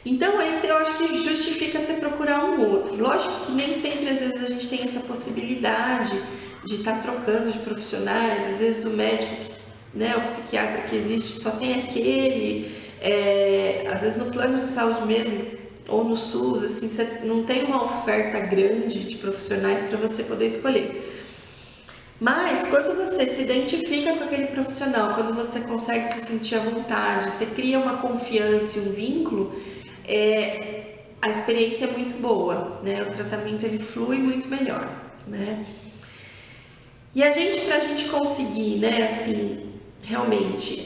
Então esse eu acho que justifica você procurar um outro. Lógico que nem sempre às vezes a gente tem essa possibilidade de estar trocando de profissionais, às vezes o médico, né, o psiquiatra que existe só tem aquele, às vezes no plano de saúde mesmo, ou no SUS, assim, você não tem uma oferta grande de profissionais para você poder escolher. Mas quando você se identifica com aquele profissional, quando você consegue se sentir à vontade, você cria uma confiança e um vínculo, a experiência é muito boa, né? O tratamento ele flui muito melhor, né? E pra gente conseguir, né, assim, realmente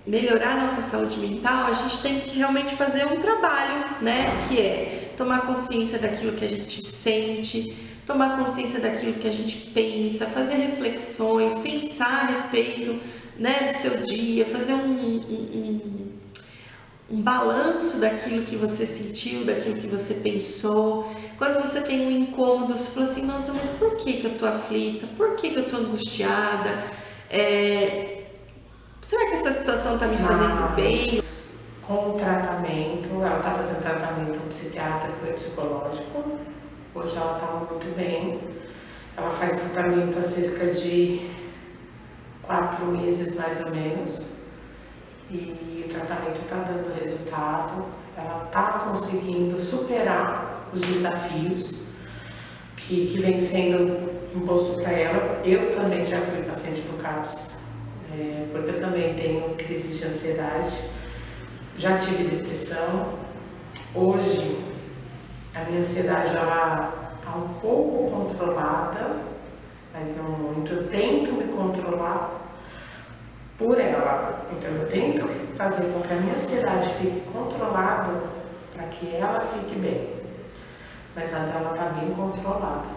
melhorar a nossa saúde mental, a gente tem que realmente fazer um trabalho, né, que é tomar consciência daquilo que a gente sente, tomar consciência daquilo que a gente pensa, fazer reflexões, pensar a respeito, né, do seu dia, fazer um balanço daquilo que você sentiu, daquilo que você pensou. Quando você tem um incômodo, você fala assim, nossa, mas por que eu tô aflita? Por que eu tô angustiada? Será que essa situação tá me fazendo bem? Com o tratamento, ela tá fazendo tratamento psiquiátrico e psicológico. Hoje ela tá muito bem. Ela faz tratamento há cerca de 4 meses, mais ou menos. E o tratamento está dando resultado, ela está conseguindo superar os desafios que vem sendo imposto para ela. Eu também já fui paciente do CAPS, porque eu também tenho crise de ansiedade, já tive depressão. Hoje a minha ansiedade está um pouco controlada, mas não muito. Eu tento me controlar por ela, então eu tento fazer com que a minha ansiedade fique controlada para que ela fique bem, mas a dela está bem controlada.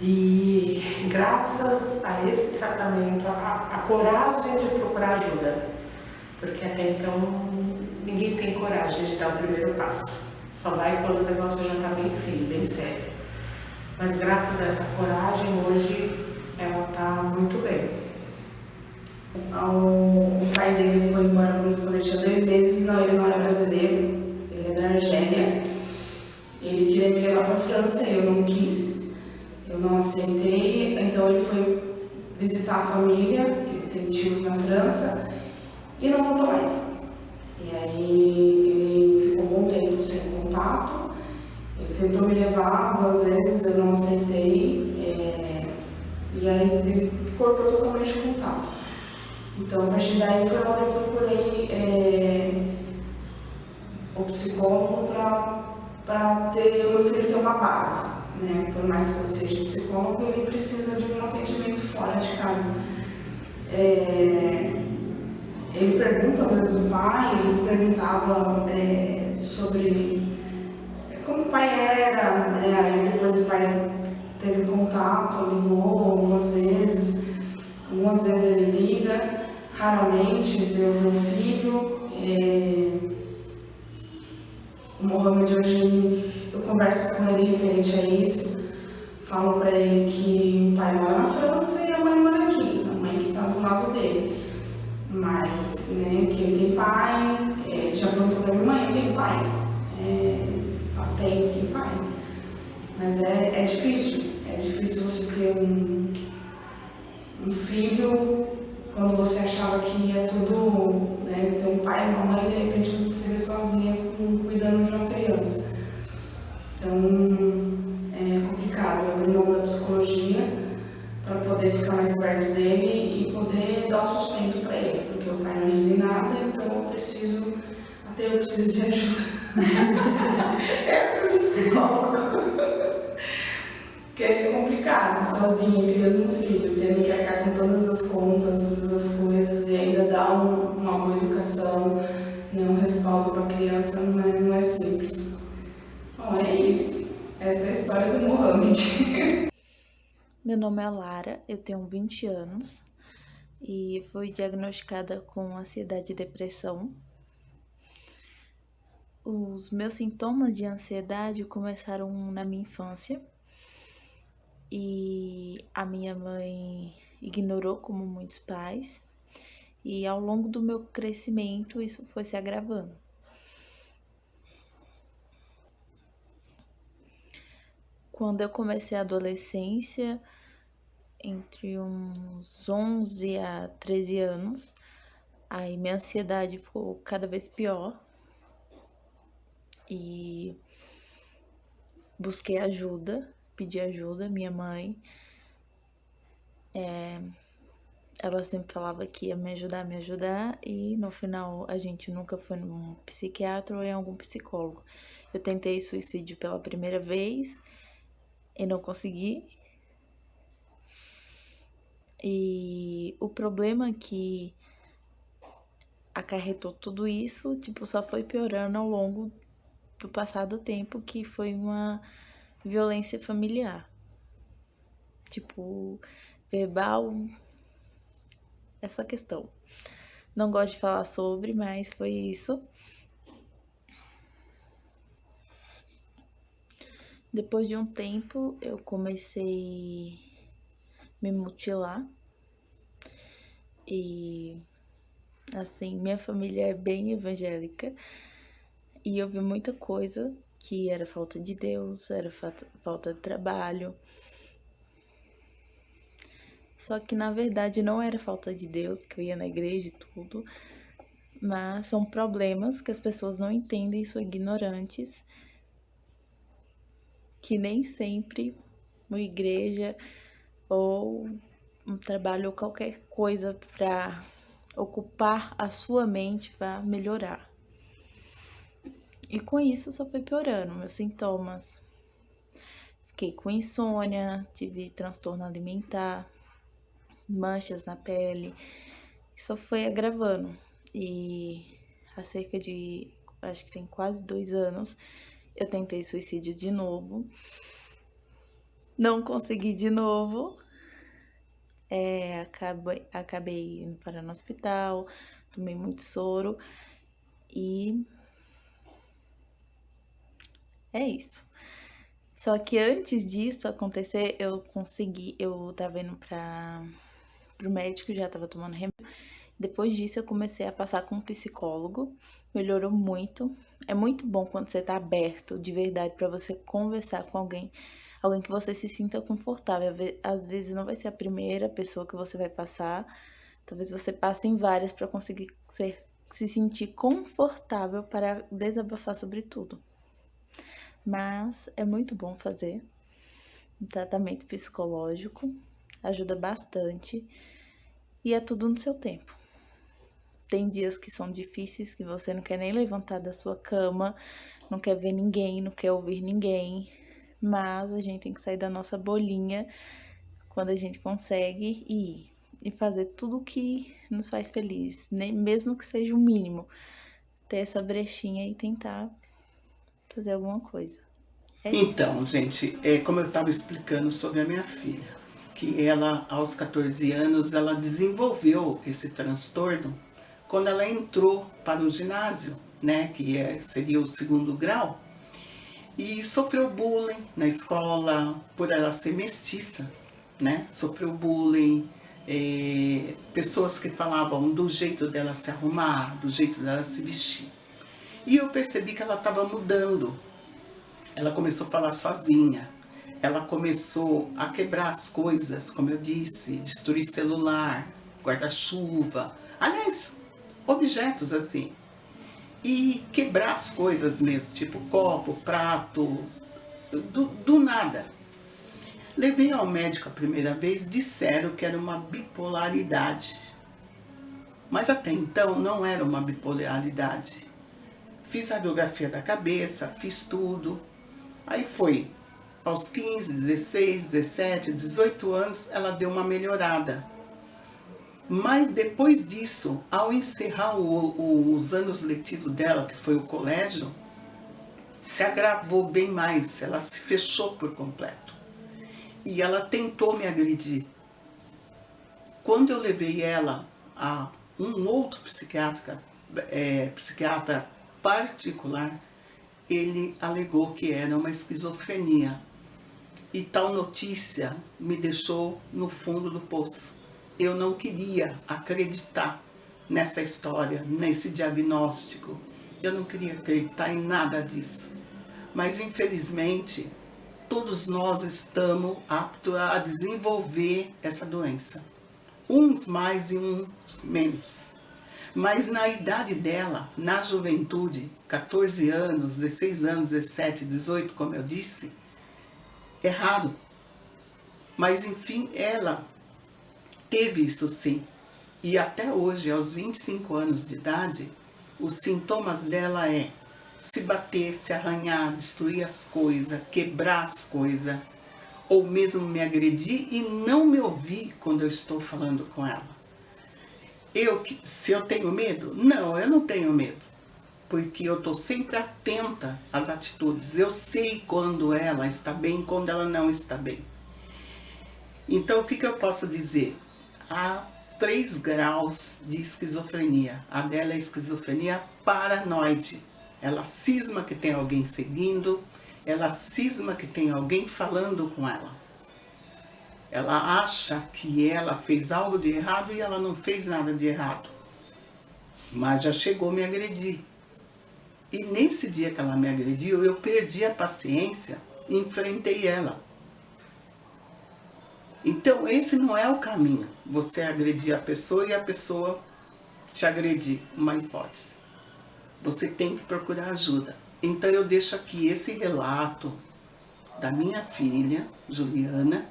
E graças a esse tratamento, a coragem de procurar ajuda, porque até então ninguém tem coragem de dar o primeiro passo, só vai quando o negócio já está bem feio, bem sério. Mas graças a essa coragem, hoje ela está muito bem. O pai dele foi embora quando ele tinha 2 meses. Não, ele não é brasileiro, ele é da Argélia. Ele queria me levar para a França e eu não quis, eu não aceitei. Então ele foi visitar a família, que ele tem tios na França, e não voltou mais. E aí ele ficou um bom tempo sem contato. Ele tentou me levar 2 vezes, eu não aceitei. E aí ele cortou totalmente o contato. Então, a partir daí foi onde eu procurei o psicólogo para o meu filho ter uma base, né? Por mais que eu seja psicólogo, ele precisa de um atendimento fora de casa. Ele pergunta às vezes do pai, ele perguntava sobre como o pai era, né? Aí depois o pai teve contato, ligou algumas vezes ele liga. Raramente vê o meu filho. O Mohamed hoje eu converso com ele referente a isso, falo para ele que o pai mora na França e a mãe mora aqui, a mãe que está do lado dele, mas né, que ele tem pai. Ele já perguntou para minha mãe, eu tenho pai? Tem pai, mas é difícil você ter um filho quando você achava que ia tudo, né, ter um pai e uma mãe, de repente você se vê sozinha cuidando de uma criança. Então é complicado. Eu abri mão da psicologia para poder ficar mais perto dele e poder dar um sustento para ele, porque o pai não ajuda em nada, então eu preciso de ajuda. Eu preciso de um psicólogo. Porque é complicado, sozinho, criando um filho, tendo que arcar com todas as contas, todas as coisas, e ainda dar uma boa educação, né, um respaldo para a criança não é simples. Bom, é isso. Essa é a história do Mohamed. Meu nome é Lara, eu tenho 20 anos e fui diagnosticada com ansiedade e depressão. Os meus sintomas de ansiedade começaram na minha infância e a minha mãe ignorou, como muitos pais, e ao longo do meu crescimento isso foi se agravando. Quando eu comecei a adolescência, entre uns 11 a 13 anos, aí minha ansiedade ficou cada vez pior e busquei ajuda, pedi ajuda. Minha mãe, ela sempre falava que ia me ajudar, e no final a gente nunca foi num psiquiatra ou em algum psicólogo. Eu tentei suicídio pela primeira vez e não consegui. E o problema que acarretou tudo isso, só foi piorando ao longo do passar do tempo, que foi uma violência familiar. Verbal, essa questão. Não gosto de falar sobre, mas foi isso. Depois de um tempo, eu comecei a me mutilar. E, assim, minha família é bem evangélica. E eu vi muita coisa que era falta de Deus, era falta de trabalho. Só que, na verdade, não era falta de Deus, que eu ia na igreja e tudo. Mas são problemas que as pessoas não entendem, são ignorantes. Que nem sempre uma igreja ou um trabalho ou qualquer coisa para ocupar a sua mente vai melhorar. E com isso só foi piorando meus sintomas. Fiquei com insônia, tive transtorno alimentar, manchas na pele. Só foi agravando. E há cerca de, acho que tem quase 2 anos, eu tentei suicídio de novo. Não consegui de novo. Acabei indo parar no hospital, tomei muito soro e é isso. Só que antes disso acontecer, eu tava indo pro médico, já tava tomando remédio. Depois disso eu comecei a passar com um psicólogo, melhorou muito. É muito bom quando você tá aberto de verdade pra você conversar com alguém que você se sinta confortável. Às vezes não vai ser a primeira pessoa que você vai passar, talvez você passe em várias para conseguir se sentir confortável para desabafar sobre tudo. Mas é muito bom fazer um tratamento psicológico, ajuda bastante e é tudo no seu tempo. Tem dias que são difíceis, que você não quer nem levantar da sua cama, não quer ver ninguém, não quer ouvir ninguém. Mas a gente tem que sair da nossa bolinha quando a gente consegue ir e fazer tudo o que nos faz feliz, mesmo que seja o mínimo, ter essa brechinha e tentar fazer alguma coisa. Então, gente, como eu estava explicando sobre a minha filha, que ela, aos 14 anos, ela desenvolveu esse transtorno quando ela entrou para o ginásio, né, que seria o 2º grau. E sofreu bullying na escola por ela ser mestiça, né? Sofreu bullying, pessoas que falavam do jeito dela se arrumar, do jeito dela se vestir. E eu percebi que ela estava mudando. Ela começou a falar sozinha. Ela começou a quebrar as coisas, como eu disse, destruir celular, guarda-chuva. Aliás, objetos assim. E quebrar as coisas mesmo, tipo copo, prato, do nada. Levei ao médico a primeira vez, disseram que era uma bipolaridade. Mas até então não era uma bipolaridade. Fiz a radiografia da cabeça, fiz tudo. Aí foi, aos 15, 16, 17, 18 anos, ela deu uma melhorada. Mas depois disso, ao encerrar os anos letivos dela, que foi o colégio, se agravou bem mais, ela se fechou por completo. E ela tentou me agredir. Quando eu levei ela a um outro psiquiatra particular, ele alegou que era uma esquizofrenia. E tal notícia me deixou no fundo do poço. Eu não queria acreditar nessa história, nesse diagnóstico. Eu não queria acreditar em nada disso. Mas, infelizmente, todos nós estamos aptos a desenvolver essa doença. Uns mais e uns menos. Mas na idade dela, na juventude, 14 anos, 16 anos, 17, 18, como eu disse, é raro. Mas, enfim, ela teve isso sim. E até hoje, aos 25 anos de idade, os sintomas dela é se bater, se arranhar, destruir as coisas, quebrar as coisas, ou mesmo me agredir e não me ouvir quando eu estou falando com ela. Se eu tenho medo? Não, eu não tenho medo. Porque eu estou sempre atenta às atitudes. Eu sei quando ela está bem e quando ela não está bem. Então, o que eu posso dizer? Há 3 graus de esquizofrenia. A dela é esquizofrenia paranoide. Ela cisma que tem alguém seguindo, ela cisma que tem alguém falando com ela. Ela acha que ela fez algo de errado e ela não fez nada de errado. Mas já chegou a me agredir. E nesse dia que ela me agrediu, eu perdi a paciência e enfrentei ela. Então, esse não é o caminho. Você agredir a pessoa e a pessoa te agredir. Uma hipótese. Você tem que procurar ajuda. Então, eu deixo aqui esse relato da minha filha, Juliana,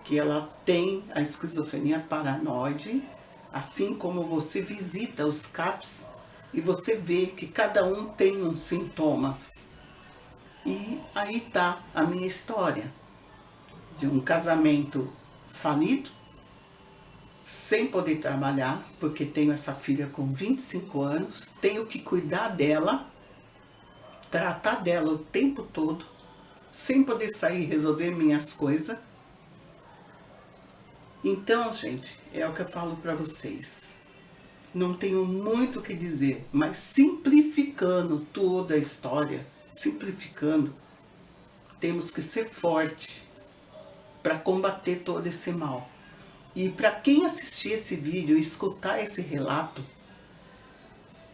que ela tem a esquizofrenia paranoide, assim como você visita os CAPs e você vê que cada um tem uns sintomas. E aí está a minha história de um casamento falido, sem poder trabalhar, porque tenho essa filha com 25 anos, tenho que cuidar dela, tratar dela o tempo todo, sem poder sair e resolver minhas coisas. Então, gente, é o que eu falo para vocês. Não tenho muito o que dizer, mas simplificando toda a história, simplificando, temos que ser forte para combater todo esse mal. E para quem assistir esse vídeo e escutar esse relato,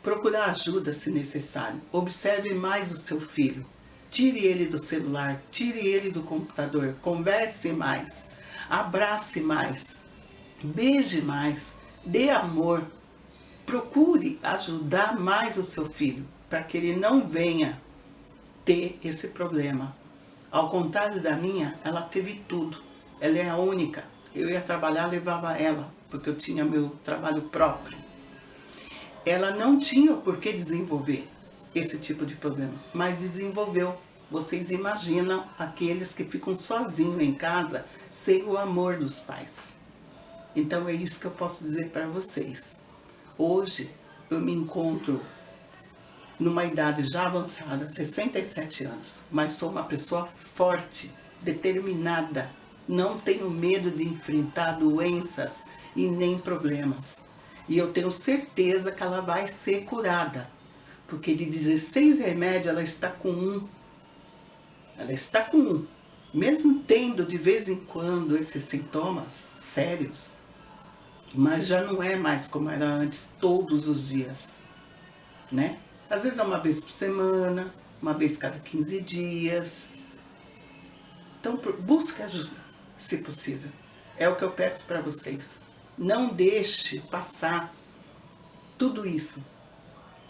procurar ajuda se necessário. Observe mais o seu filho. Tire ele do celular, tire ele do computador, converse mais, abrace mais, beije mais, dê amor. Procure ajudar mais o seu filho, para que ele não venha ter esse problema. Ao contrário da minha, ela teve tudo. Ela é a única. Eu ia trabalhar, levava ela, porque eu tinha meu trabalho próprio. Ela não tinha por que desenvolver esse tipo de problema, mas desenvolveu. Vocês imaginam aqueles que ficam sozinhos em casa, sem o amor dos pais. Então é isso que eu posso dizer para vocês. Hoje eu me encontro numa idade já avançada, 67 anos, mas sou uma pessoa forte, determinada. Não tenho medo de enfrentar doenças e nem problemas. E eu tenho certeza que ela vai ser curada. Porque de 16 remédios ela está com 1. Ela está com 1. Mesmo tendo de vez em quando esses sintomas sérios, mas já não é mais como era antes, todos os dias, né? Às vezes é uma vez por semana, uma vez cada 15 dias. Então busque ajuda, se possível. É o que eu peço para vocês. Não deixe passar tudo isso,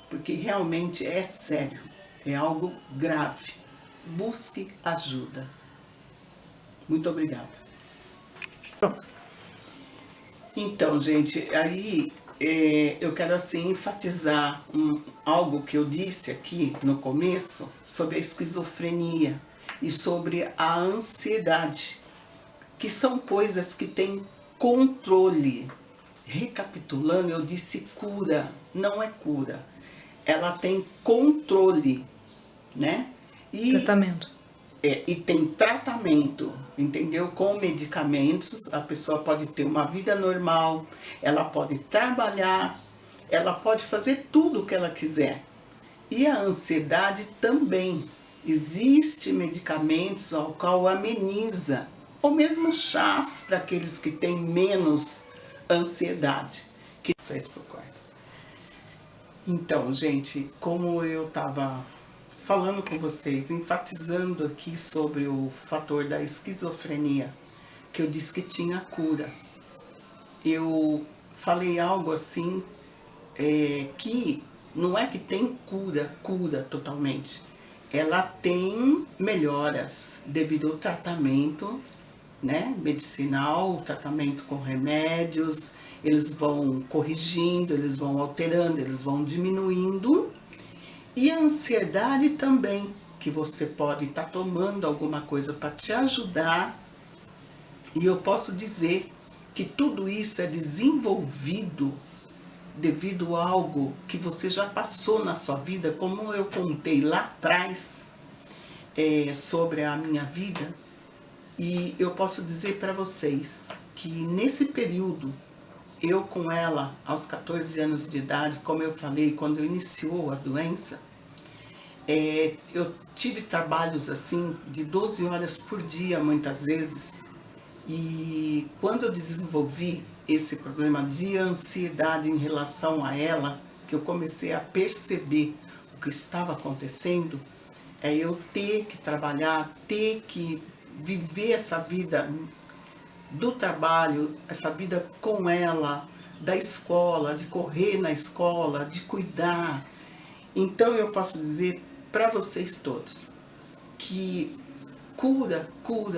porque realmente é sério, é algo grave. Busque ajuda. Muito obrigada. Pronto. Então, gente, aí eu quero assim enfatizar algo que eu disse aqui no começo sobre a esquizofrenia e sobre a ansiedade, que são coisas que têm controle. Recapitulando, eu disse cura, não é cura. Ela tem controle, né? Tratamento. E tem tratamento, entendeu? Com medicamentos, a pessoa pode ter uma vida normal, ela pode trabalhar, ela pode fazer tudo o que ela quiser. E a ansiedade também. Existem medicamentos ao qual ameniza, ou mesmo chás para aqueles que têm menos ansiedade. Então, gente, como eu estava falando com vocês, enfatizando aqui sobre o fator da esquizofrenia, que eu disse que tinha cura. Eu falei algo assim, que não é que tem cura totalmente. Ela tem melhoras devido ao tratamento, né, medicinal, tratamento com remédios, eles vão corrigindo, eles vão alterando, eles vão diminuindo. E a ansiedade também, que você pode estar tomando alguma coisa para te ajudar. E eu posso dizer que tudo isso é desenvolvido devido a algo que você já passou na sua vida, como eu contei lá atrás sobre a minha vida. E eu posso dizer para vocês que nesse período, eu com ela, aos 14 anos de idade, como eu falei, quando iniciou a doença, eu tive trabalhos assim de 12 horas por dia, muitas vezes. E quando eu desenvolvi esse problema de ansiedade em relação a ela, que eu comecei a perceber o que estava acontecendo, eu ter que trabalhar, ter que viver essa vida do trabalho, essa vida com ela, da escola, de correr na escola, de cuidar. Então eu posso dizer para vocês todos que cura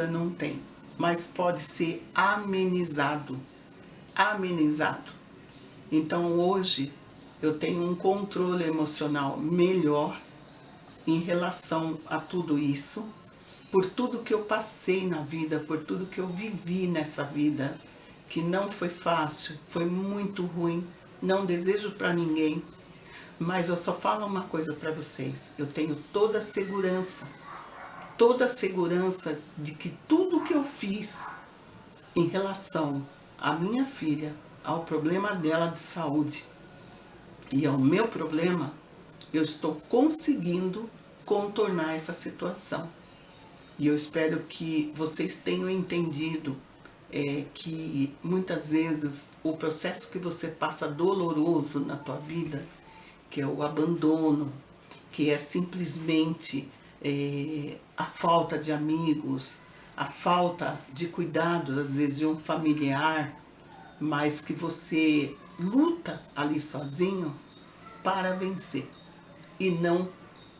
não tem, mas pode ser amenizado. Então hoje eu tenho um controle emocional melhor em relação a tudo isso, por tudo que eu passei na vida, por tudo que eu vivi nessa vida, que não foi fácil, foi muito ruim, não desejo para ninguém, mas eu só falo uma coisa para vocês, eu tenho toda a segurança de que tudo que eu fiz em relação à minha filha, ao problema dela de saúde e ao meu problema, eu estou conseguindo contornar essa situação. E eu espero que vocês tenham entendido que muitas vezes o processo que você passa doloroso na tua vida, que é o abandono, que é simplesmente a falta de amigos, a falta de cuidado, às vezes, de um familiar, mas que você luta ali sozinho para vencer e não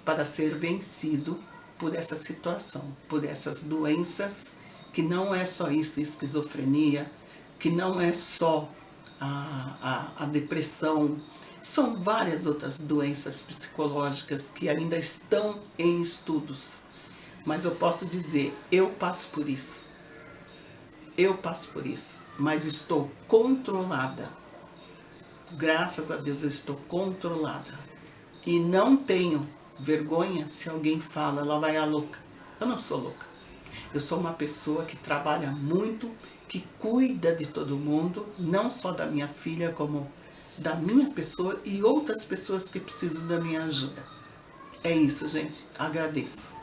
para ser vencido por essa situação, por essas doenças, que não é só isso, esquizofrenia, que não é só a depressão, são várias outras doenças psicológicas que ainda estão em estudos. Mas eu posso dizer, eu passo por isso, mas estou controlada. Graças a Deus eu estou controlada. E não tenho vergonha se alguém fala, ela vai a louca. Eu não sou louca. Eu sou uma pessoa que trabalha muito, que cuida de todo mundo, não só da minha filha, como da minha pessoa e outras pessoas que precisam da minha ajuda. É isso, gente. Agradeço.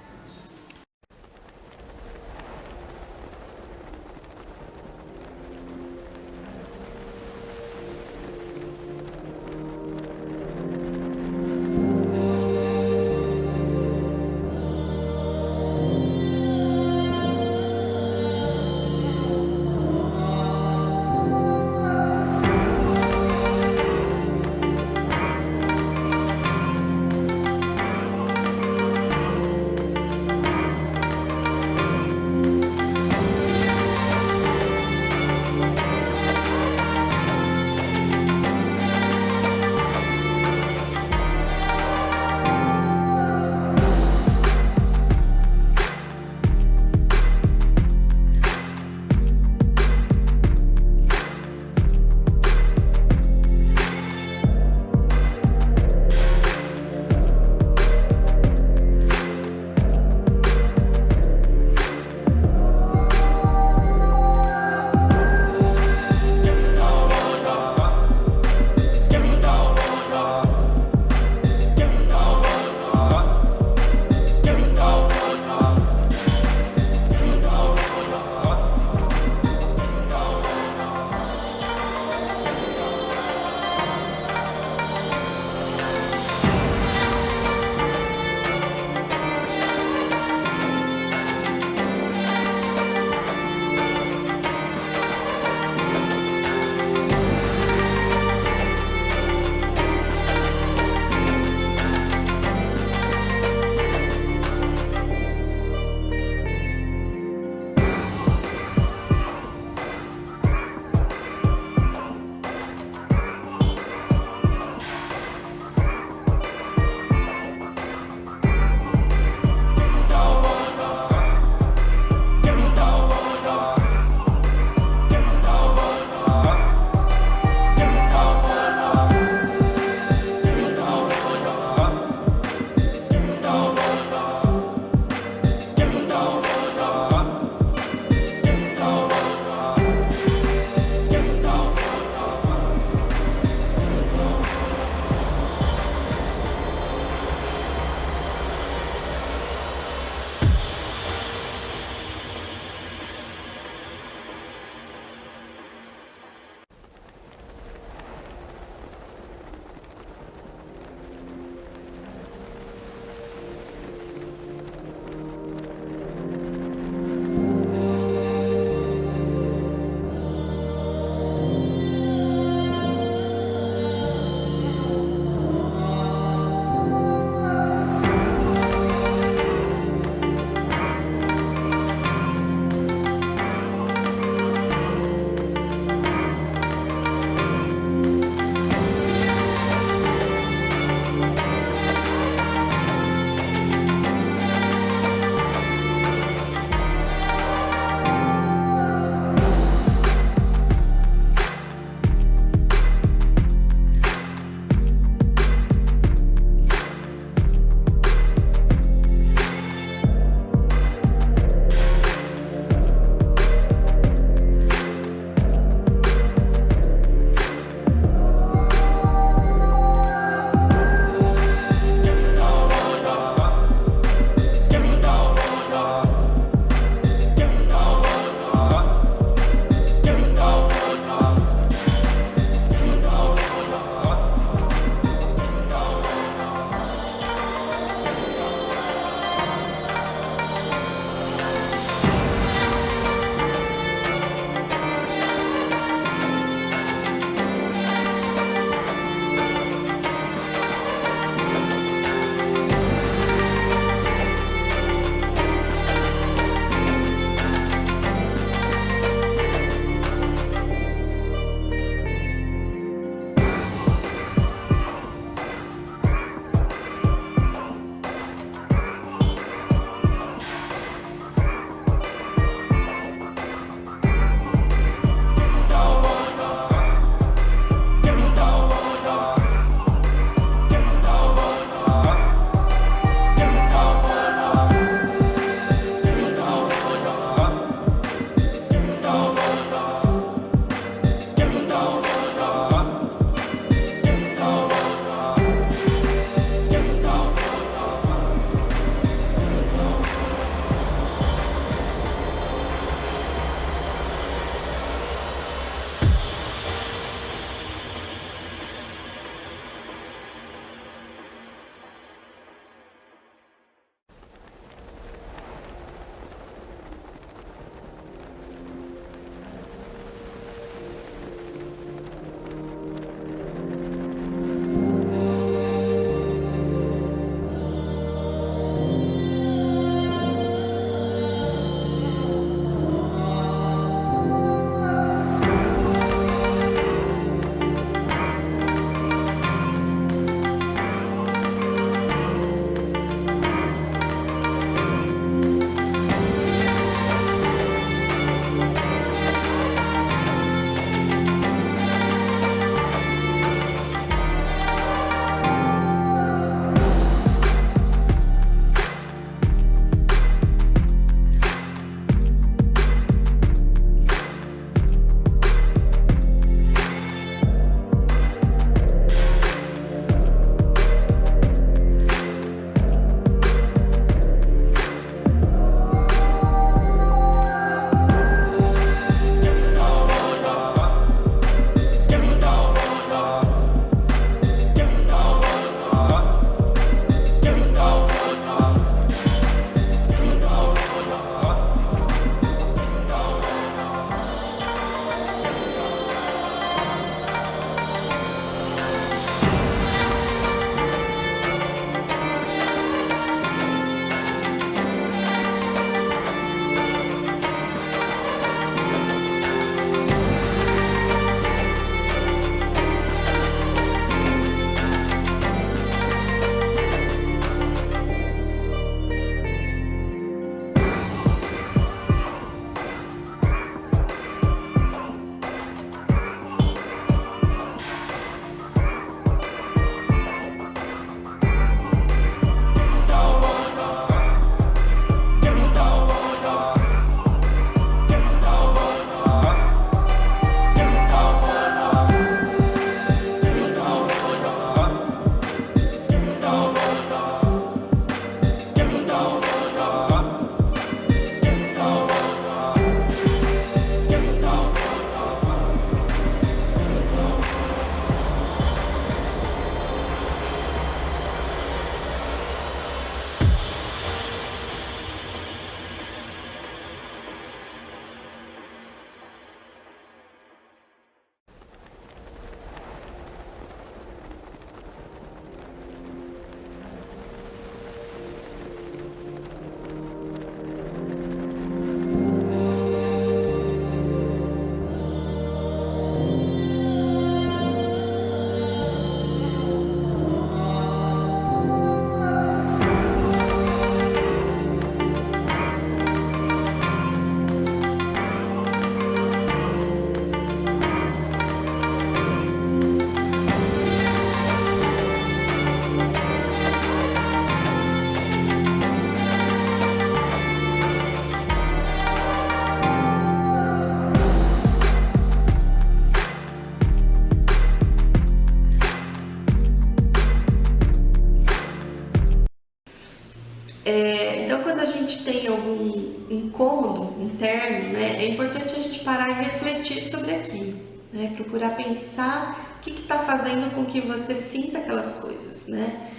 incômodo interno, né, é importante a gente parar e refletir sobre aquilo, né, procurar pensar o que está fazendo com que você sinta aquelas coisas, né.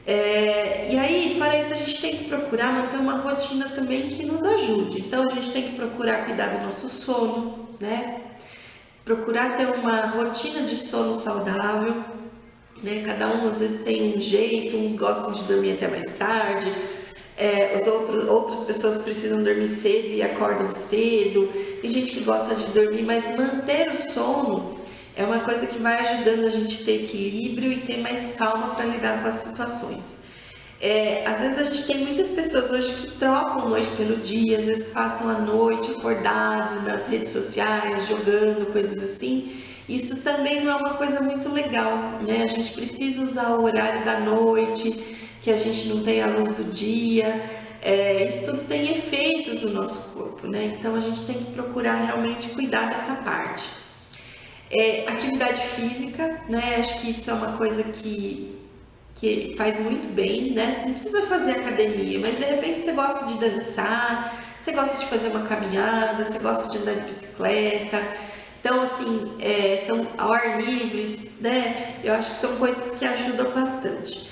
E aí, fora isso, a gente tem que procurar manter uma rotina também que nos ajude. Então, a gente tem que procurar cuidar do nosso sono, né? Procurar ter uma rotina de sono saudável, né? Cada um às vezes tem um jeito, uns gostam de dormir até mais tarde, outras pessoas precisam dormir cedo e acordam cedo. Tem gente que gosta de dormir, mas manter o sono é uma coisa que vai ajudando a gente a ter equilíbrio e ter mais calma para lidar com as situações. Às vezes a gente tem muitas pessoas hoje que trocam a noite pelo dia, às vezes passam a noite acordado nas redes sociais, jogando, coisas assim. Isso também não é uma coisa muito legal, né? A gente precisa usar o horário da noite, que a gente não tem a luz do dia. Isso tudo tem efeitos no nosso corpo, né? Então a gente tem que procurar realmente cuidar dessa parte. Atividade física, né? Acho que isso é uma coisa que faz muito bem, né? Você não precisa fazer academia, mas de repente você gosta de dançar, você gosta de fazer uma caminhada, você gosta de andar de bicicleta. Então, assim, são ao ar livre, né? Eu acho que são coisas que ajudam bastante.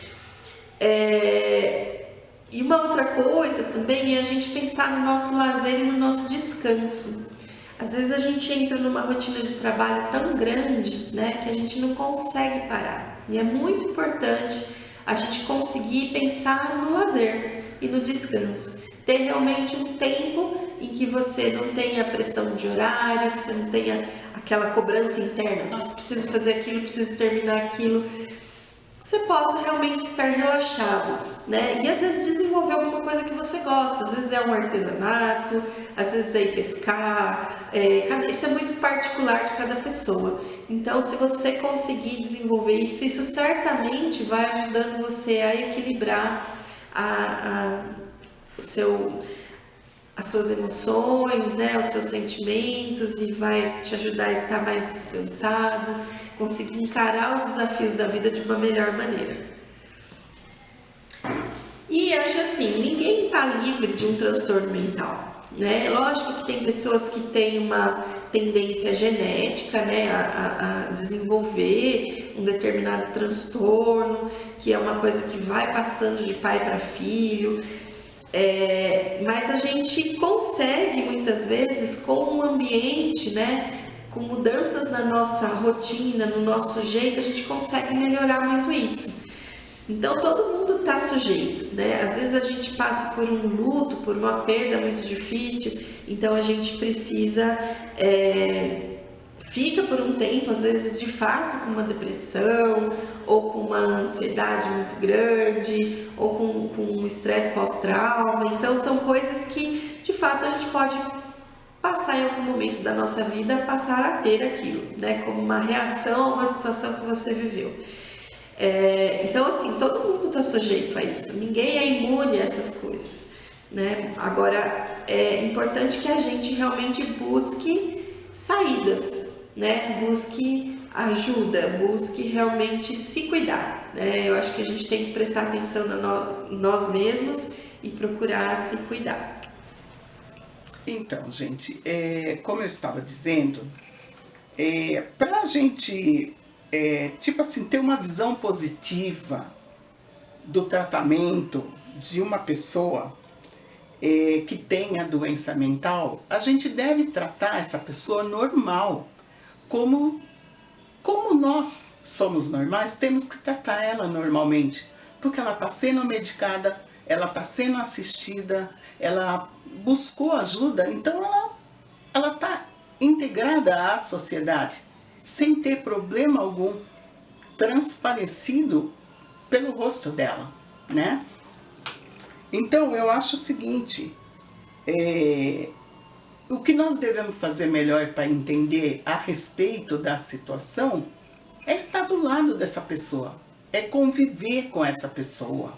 E uma outra coisa também é a gente pensar no nosso lazer e no nosso descanso. Às vezes a gente entra numa rotina de trabalho tão grande, né, que a gente não consegue parar. E é muito importante a gente conseguir pensar no lazer e no descanso. Ter realmente um tempo em que você não tenha pressão de horário, que você não tenha aquela cobrança interna. Nossa, preciso fazer aquilo, preciso terminar aquilo. Você possa realmente estar relaxado, né? E às vezes desenvolver alguma coisa que você gosta. Às vezes é um artesanato, às vezes é ir pescar. Isso é muito particular de cada pessoa. Então, se você conseguir desenvolver isso, isso certamente vai ajudando você a equilibrar as suas emoções, né? Os seus sentimentos, e vai te ajudar a estar mais descansado, conseguir encarar os desafios da vida de uma melhor maneira. E acho assim, ninguém está livre de um transtorno mental, né? Lógico que tem pessoas que têm uma tendência genética, né, a desenvolver um determinado transtorno, que é uma coisa que vai passando de pai para filho. Mas a gente consegue muitas vezes, com um ambiente, né, com mudanças na nossa rotina, no nosso jeito, a gente consegue melhorar muito isso. Então todo mundo está sujeito, né? Às vezes a gente passa por um luto, por uma perda muito difícil, então a gente precisa, fica por um tempo, às vezes de fato com uma depressão, ou com uma ansiedade muito grande, ou com um estresse pós-trauma. Então são coisas que de fato a gente pode passar em algum momento da nossa vida, passar a ter aquilo, né? Como uma reação a uma situação que você viveu. Então assim, todo mundo está sujeito a isso, ninguém é imune a essas coisas, né? Agora é importante que a gente realmente busque saídas, né? Busque ajuda, busque realmente se cuidar, né? Eu acho que a gente tem que prestar atenção em nós mesmos e procurar se cuidar. Então, gente, como eu estava dizendo, para a gente, tipo assim, ter uma visão positiva do tratamento de uma pessoa que tenha doença mental, a gente deve tratar essa pessoa normal, como nós somos normais, temos que tratar ela normalmente, porque ela está sendo medicada, ela está sendo assistida, ela buscou ajuda, então ela está integrada à sociedade, sem ter problema algum transparecido pelo rosto dela, né? Então eu acho o seguinte, o que nós devemos fazer melhor para entender a respeito da situação é estar do lado dessa pessoa, é conviver com essa pessoa.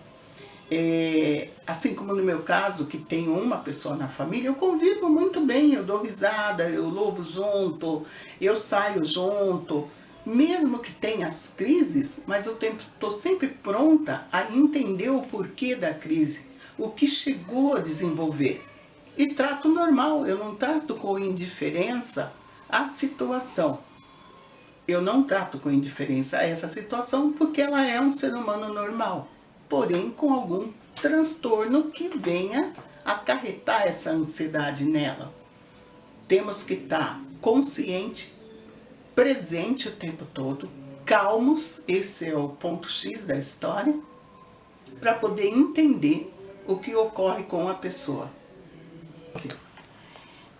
Assim como no meu caso, que tenho uma pessoa na família, eu convivo muito bem, eu dou risada, eu louvo junto, eu saio junto, mesmo que tenha as crises, mas eu estou sempre pronta a entender o porquê da crise, o que chegou a desenvolver. e trato normal, eu não trato com indiferença a situação. Eu não trato com indiferença essa situação porque ela é um ser humano normal, porém com algum transtorno que venha acarretar essa ansiedade nela. Temos que estar consciente, presente o tempo todo, calmos, esse é o ponto X da história, para poder entender o que ocorre com a pessoa.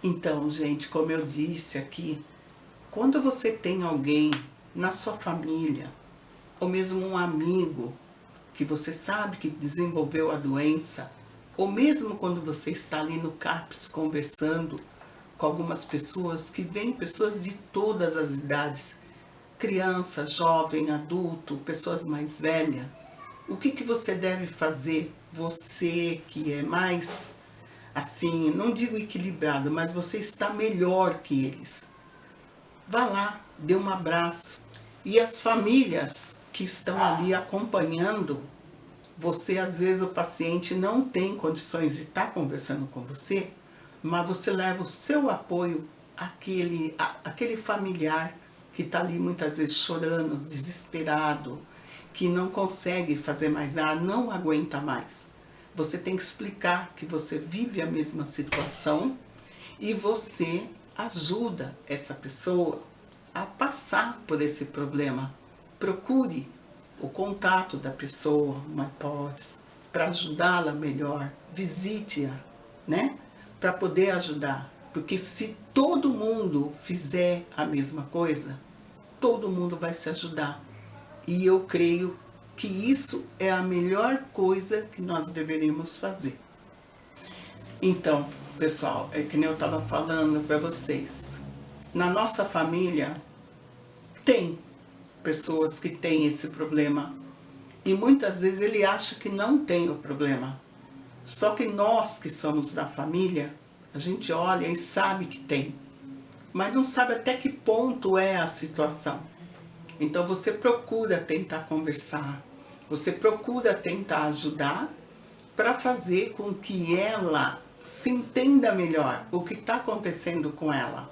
Então, gente, como eu disse aqui, quando você tem alguém na sua família, ou mesmo um amigo, que você sabe que desenvolveu a doença, ou mesmo quando você está ali no CAPS conversando com algumas pessoas, que vêm pessoas de todas as idades, criança, jovem, adulto, pessoas mais velhas, o que você deve fazer? Você que é mais, assim, não digo equilibrado, mas você está melhor que eles. Vá lá, dê um abraço. E as famílias que estão ali acompanhando, você, às vezes, o paciente não tem condições de estar conversando com você, mas você leva o seu apoio àquele familiar que está ali muitas vezes chorando, desesperado, que não consegue fazer mais nada, não aguenta mais. Você tem que explicar que você vive a mesma situação e você ajuda essa pessoa a passar por esse problema. Procure o contato da pessoa, uma hipótese, para ajudá-la melhor. Visite-a, né? Para poder ajudar. Porque se todo mundo fizer a mesma coisa, todo mundo vai se ajudar. E eu creio que isso é a melhor coisa que nós deveríamos fazer. Então, pessoal, é que nem eu estava falando para vocês. Na nossa família, tem pessoas que têm esse problema. E muitas vezes ele acha que não tem o problema. Só que nós que somos da família, a gente olha e sabe que tem. Mas não sabe até que ponto é a situação. Então você procura tentar conversar. Você procura tentar ajudar para fazer com que ela se entenda melhor o que está acontecendo com ela.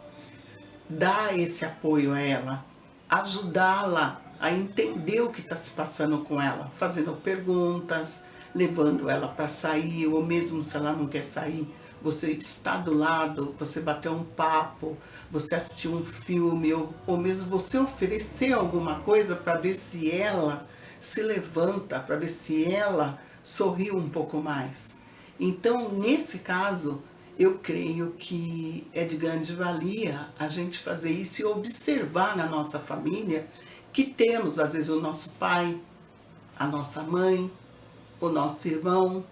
Dar esse apoio a ela, ajudá-la a entender o que está se passando com ela, fazendo perguntas, levando ela para sair, ou mesmo se ela não quer sair, você está do lado, você bater um papo, você assistir um filme, ou mesmo você oferecer alguma coisa para ver se ela se levanta, para ver se ela sorri um pouco mais. Então, nesse caso, eu creio que é de grande valia a gente fazer isso e observar na nossa família que temos, às vezes, o nosso pai, a nossa mãe, o nosso irmão,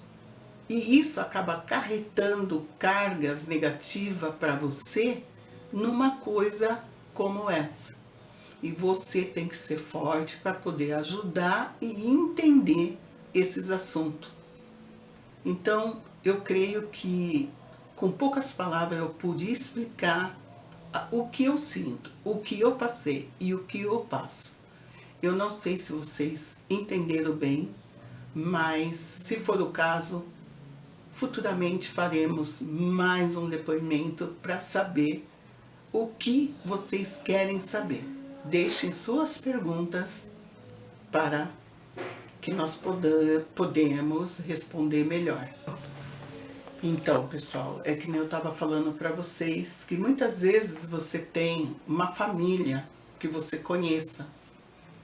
e isso acaba acarretando cargas negativas para você numa coisa como essa. E você tem que ser forte para poder ajudar e entender esses assuntos. Então, eu creio que com poucas palavras eu pude explicar o que eu sinto, o que eu passei e o que eu passo. Eu não sei se vocês entenderam bem, mas se for o caso, futuramente faremos mais um depoimento para saber o que vocês querem saber. Deixem suas perguntas para que nós podemos responder melhor. Então, pessoal, é que nem eu estava falando para vocês, que muitas vezes você tem uma família que você conheça,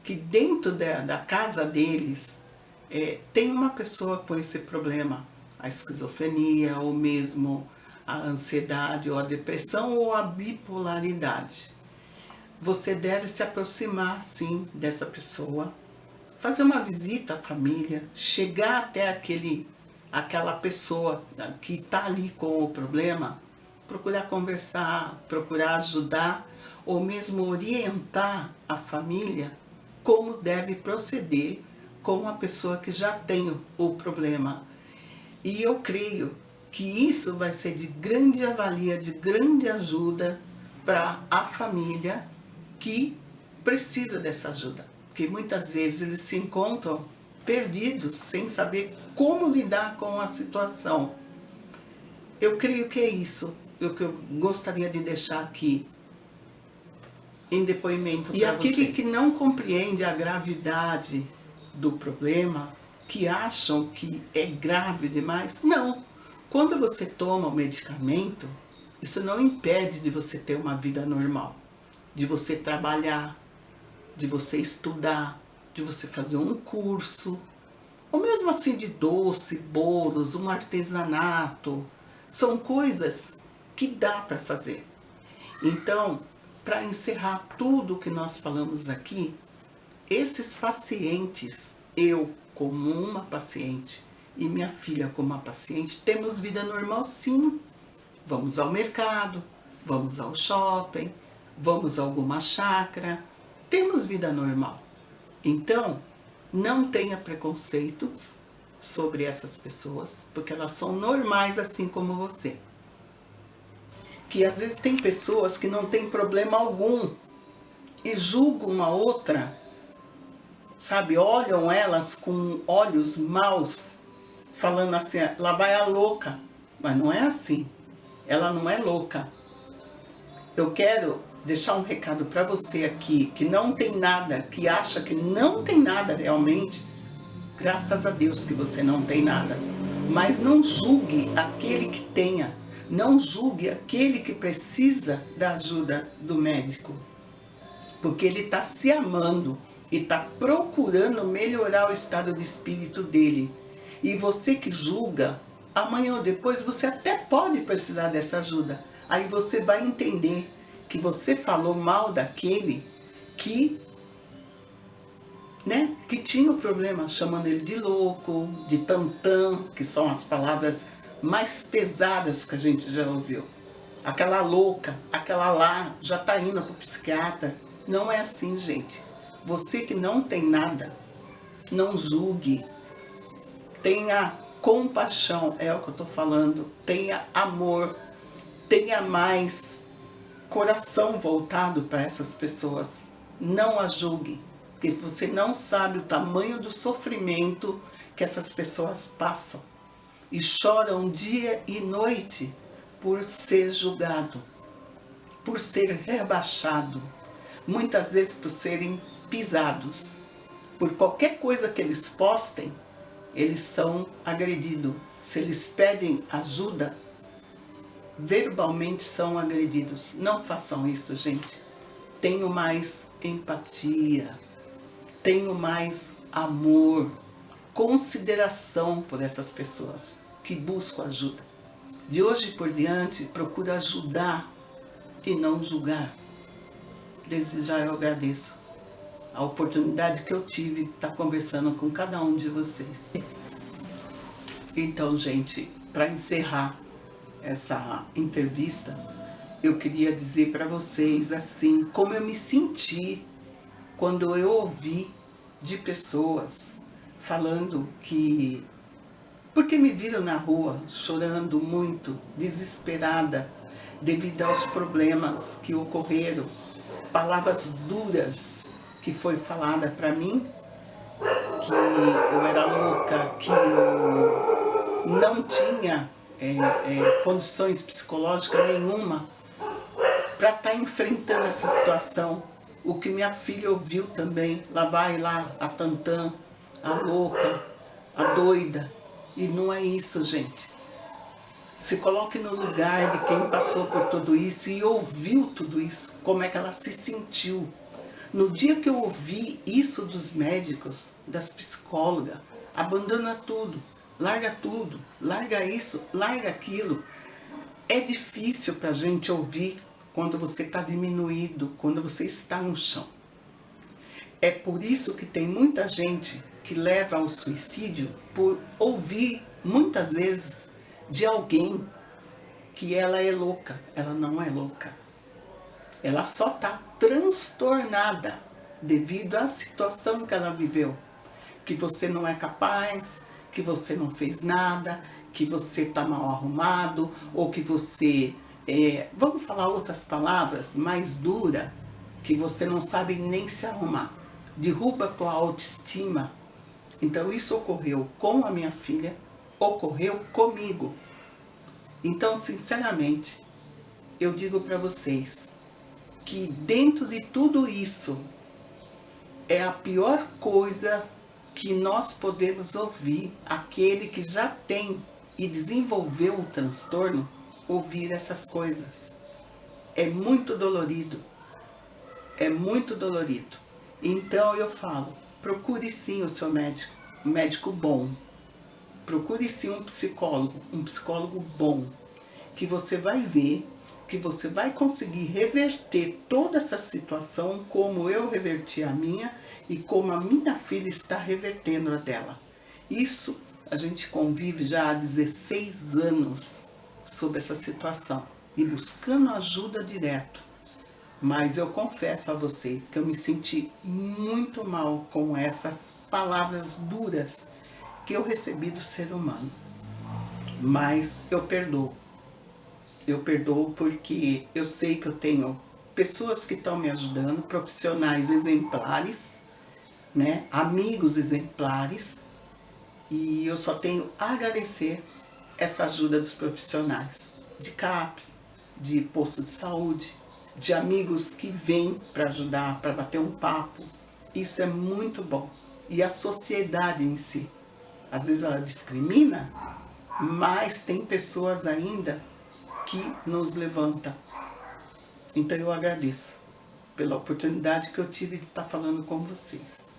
que dentro da casa deles tem uma pessoa com esse problema, a esquizofrenia, ou mesmo a ansiedade, ou a depressão, ou a bipolaridade. Você deve se aproximar, sim, dessa pessoa, fazer uma visita à família, chegar até aquela pessoa que está ali com o problema, procurar conversar, procurar ajudar, ou mesmo orientar a família como deve proceder com a pessoa que já tem o problema. E eu creio que isso vai ser de grande avalia, de grande ajuda para a família que precisa dessa ajuda. Porque muitas vezes eles se encontram perdidos, sem saber como lidar com a situação. eu creio que é isso o que eu gostaria de deixar aqui em depoimento para vocês. E aquele que não compreende a gravidade do problema, que acham que é grave demais, não. Quando você toma o medicamento, isso não impede de você ter uma vida normal, de você trabalhar, de você estudar, de você fazer um curso, ou mesmo assim de doce, bolos, um artesanato. São coisas que dá para fazer. Então, para encerrar tudo que nós falamos aqui, esses pacientes, eu como uma paciente e minha filha como uma paciente, temos vida normal sim. Vamos ao mercado, vamos ao shopping, vamos a alguma chácara, temos vida normal. Então, não tenha preconceitos sobre essas pessoas, porque elas são normais assim como você. Que às vezes tem pessoas que não têm problema algum e julgam uma outra, sabe, olham elas com olhos maus, falando assim, lá vai a louca. Mas não é assim, ela não é louca. Eu quero deixar um recado para você aqui, que não tem nada, que acha que não tem nada realmente. Graças a Deus que você não tem nada. Mas não julgue aquele que tenha. Não julgue aquele que precisa da ajuda do médico. Porque ele está se amando e está procurando melhorar o estado de espírito dele. E você que julga, amanhã ou depois você até pode precisar dessa ajuda. Aí você vai entender que você falou mal daquele que tinha o problema, chamando ele de louco, de tantã, que são as palavras mais pesadas que a gente já ouviu. Aquela louca, aquela lá, já está indo para o psiquiatra. Não é assim, gente. Você que não tem nada, não julgue. Tenha compaixão, é o que eu estou falando. Tenha amor, tenha mais coração voltado para essas pessoas. Não as julgue, porque você não sabe o tamanho do sofrimento que essas pessoas passam. E choram dia e noite por ser julgado, por ser rebaixado, muitas vezes por serem pisados. Por qualquer coisa que eles postem, eles são agredidos. Se eles pedem ajuda, verbalmente são agredidos. Não façam isso, gente. Tenham mais empatia, tenham mais amor, consideração por essas pessoas que buscam ajuda. De hoje por diante, procura ajudar e não julgar. Desde já eu agradeço a oportunidade que eu tive de estar conversando com cada um de vocês. Então, gente, para encerrar essa entrevista, eu queria dizer para vocês assim, como eu me senti quando eu ouvi de pessoas falando que, porque me viram na rua chorando muito, desesperada, devido aos problemas que ocorreram, palavras duras que foi falada para mim, que eu era louca, que eu não tinha condições psicológicas nenhuma para estar enfrentando essa situação. O que minha filha ouviu também, lá vai lá a tantã, a louca, a doida. E não é isso, gente. Se coloque no lugar de quem passou por tudo isso e ouviu tudo isso, como é que ela se sentiu. No dia que eu ouvi isso dos médicos, das psicólogas, abandona tudo, larga isso, larga aquilo. É difícil para a gente ouvir quando você está diminuído, quando você está no chão. É por isso que tem muita gente que leva ao suicídio por ouvir, muitas vezes, de alguém que ela é louca. Ela não é louca. Ela só está transtornada devido à situação que ela viveu. Que você não é capaz, que você não fez nada, que você está mal arrumado, ou que você, vamos falar outras palavras mais duras, que você não sabe nem se arrumar. Derruba a tua autoestima. Então isso ocorreu com a minha filha, ocorreu comigo. Então, sinceramente, eu digo para vocês que dentro de tudo isso é a pior coisa que nós podemos ouvir, aquele que já tem e desenvolveu o transtorno, ouvir essas coisas. É muito dolorido, é muito dolorido. Então eu falo, procure sim o seu médico, um médico bom. Procure sim um psicólogo bom, que você vai ver, que você vai conseguir reverter toda essa situação como eu reverti a minha e como a minha filha está revertendo a dela. Isso a gente convive já há 16 anos sobre essa situação e buscando ajuda direto. Mas eu confesso a vocês que eu me senti muito mal com essas palavras duras que eu recebi do ser humano. Mas eu perdoo. Eu perdoo porque eu sei que eu tenho pessoas que estão me ajudando, profissionais exemplares, né? Amigos exemplares, e eu só tenho a agradecer essa ajuda dos profissionais, de CAPS, de posto de saúde, de amigos que vêm para ajudar, para bater um papo. Isso é muito bom. E a sociedade em si, às vezes ela discrimina, mas tem pessoas ainda que nos levantam. Então eu agradeço pela oportunidade que eu tive de estar falando com vocês.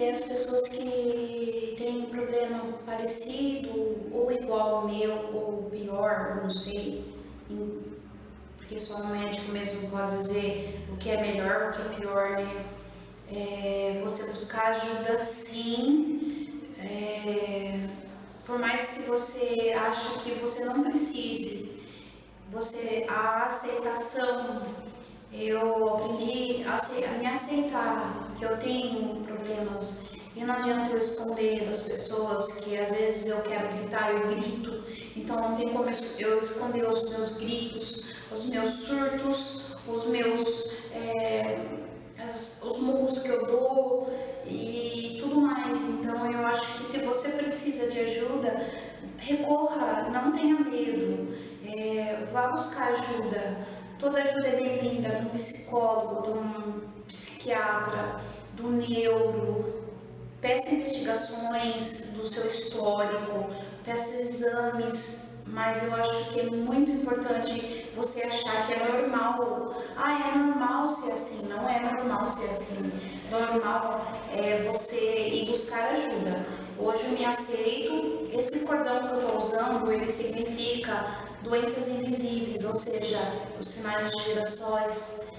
As pessoas que têm um problema parecido ou igual ao meu ou pior, eu não sei, porque só um médico mesmo pode dizer o que é melhor, o que é pior, né? Você buscar ajuda sim, por mais que você ache que você não precise, a aceitação. Eu aprendi a me aceitar, que eu tenho problemas e não adianta eu esconder das pessoas, que às vezes eu quero gritar, eu grito, então não tem como eu esconder os meus gritos, os meus surtos, os murros que eu dou e tudo mais. Então eu acho que se você precisa de ajuda, recorra, não tenha medo, vá buscar ajuda. Toda ajuda é bem-vinda, de um psicólogo, de um psiquiatra, do neuro. Peça investigações do seu histórico, peça exames, mas eu acho que é muito importante você achar que é normal. É normal ser assim. Não é normal ser assim. Normal é você ir buscar ajuda. Hoje eu me aceito. Esse cordão que eu estou usando, ele significa doenças invisíveis, ou seja, os sinais dos girassóis.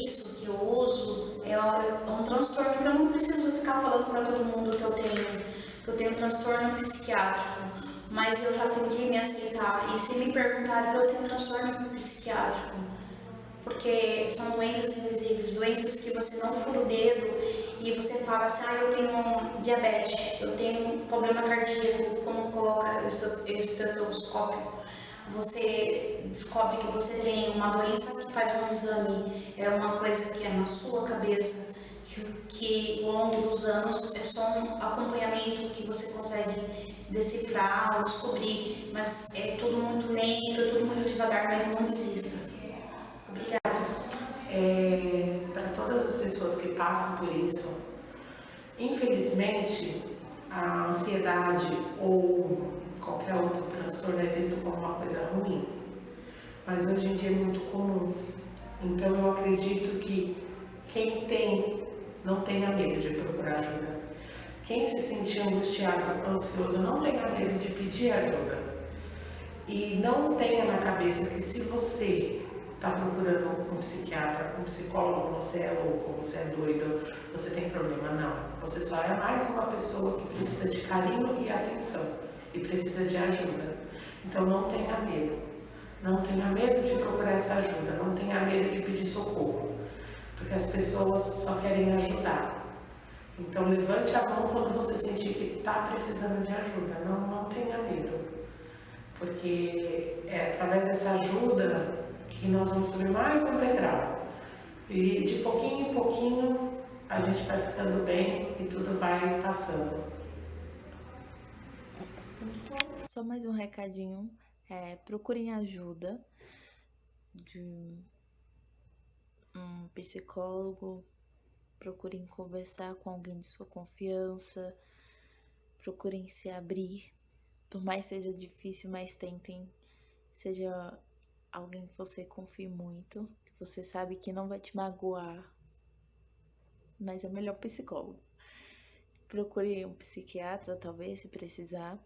isso que eu uso é um transtorno que eu não preciso ficar falando para todo mundo que eu tenho um transtorno psiquiátrico, mas eu já aprendi a me aceitar. E se me perguntarem, eu tenho um transtorno psiquiátrico, porque são doenças invisíveis, doenças que você não fura o dedo e você fala assim, eu tenho diabetes, eu tenho problema cardíaco, como coloca o estetoscópio. Você descobre que você tem uma doença que faz um exame, é uma coisa que é na sua cabeça, que ao longo dos anos é só um acompanhamento que você consegue decifrar ou descobrir, mas é tudo muito lento, é tudo muito devagar, mas não desista. Obrigada. Para todas as pessoas que passam por isso, infelizmente, a ansiedade ou qualquer outro transtorno é visto como uma coisa ruim, mas hoje em dia é muito comum. Então eu acredito que quem tem, não tenha medo de procurar ajuda. Quem se sentir angustiado, ansioso, não tenha medo de pedir ajuda. E não tenha na cabeça que se você está procurando um psiquiatra, um psicólogo, você é louco, você é doido, você tem problema. Não, você só é mais uma pessoa que precisa de carinho e atenção e precisa de ajuda. Então não tenha medo. Não tenha medo de procurar essa ajuda, não tenha medo de pedir socorro, porque as pessoas só querem ajudar. Então levante a mão quando você sentir que está precisando de ajuda, não tenha medo, porque é através dessa ajuda que nós vamos subir mais um degrau. E de pouquinho em pouquinho a gente vai ficando bem e tudo vai passando. Só mais um recadinho, procurem ajuda de um psicólogo, procurem conversar com alguém de sua confiança, procurem se abrir, por mais seja difícil, mas tentem, seja alguém que você confie muito, que você sabe que não vai te magoar, mas é o melhor psicólogo. Procure um psiquiatra, talvez, se precisar.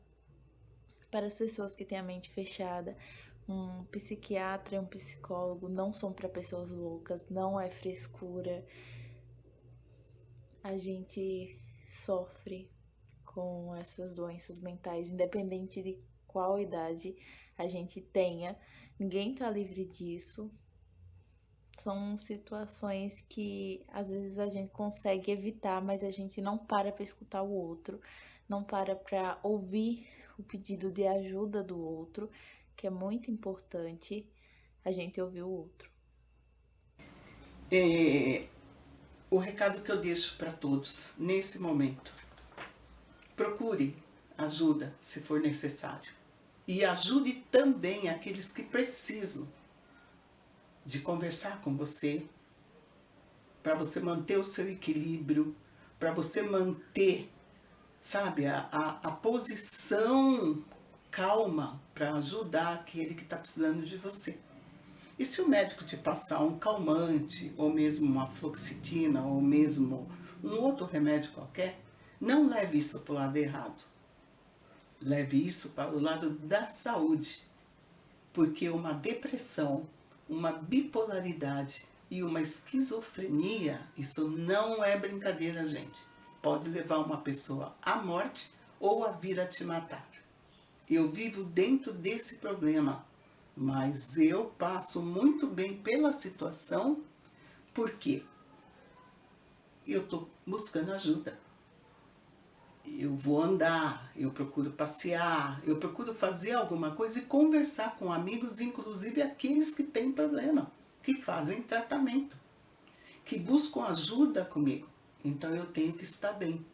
Para as pessoas que têm a mente fechada, um psiquiatra e um psicólogo não são para pessoas loucas, não é frescura. A gente sofre com essas doenças mentais, independente de qual idade a gente tenha. Ninguém tá livre disso. São situações que às vezes a gente consegue evitar, mas a gente não para escutar o outro, não para ouvir o pedido de ajuda do outro, que é muito importante a gente ouvir o outro. O recado que eu deixo para todos nesse momento: procure ajuda se for necessário. E ajude também aqueles que precisam de conversar com você, para você manter o seu equilíbrio, para você manter, sabe, a posição calma para ajudar aquele que está precisando de você. E se o médico te passar um calmante, ou mesmo uma fluoxetina, ou mesmo um outro remédio qualquer, não leve isso para o lado errado. Leve isso para o lado da saúde. Porque uma depressão, uma bipolaridade e uma esquizofrenia, isso não é brincadeira, gente. Pode levar uma pessoa à morte ou a vir a te matar. Eu vivo dentro desse problema, mas eu passo muito bem pela situação, porque eu estou buscando ajuda. Eu vou andar, eu procuro passear, eu procuro fazer alguma coisa e conversar com amigos, inclusive aqueles que têm problema, que fazem tratamento, que buscam ajuda comigo. Então eu tenho que estar bem.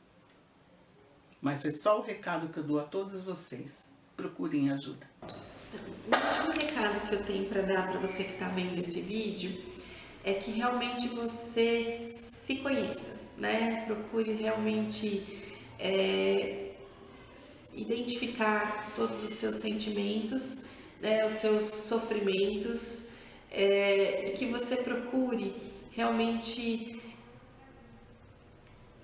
Mas é só o recado que eu dou a todos vocês: procurem ajuda. O último recado que eu tenho para dar para você que está vendo esse vídeo é que realmente você se conheça, né? Procure realmente identificar todos os seus sentimentos, né? Os seus sofrimentos, e que você procure realmente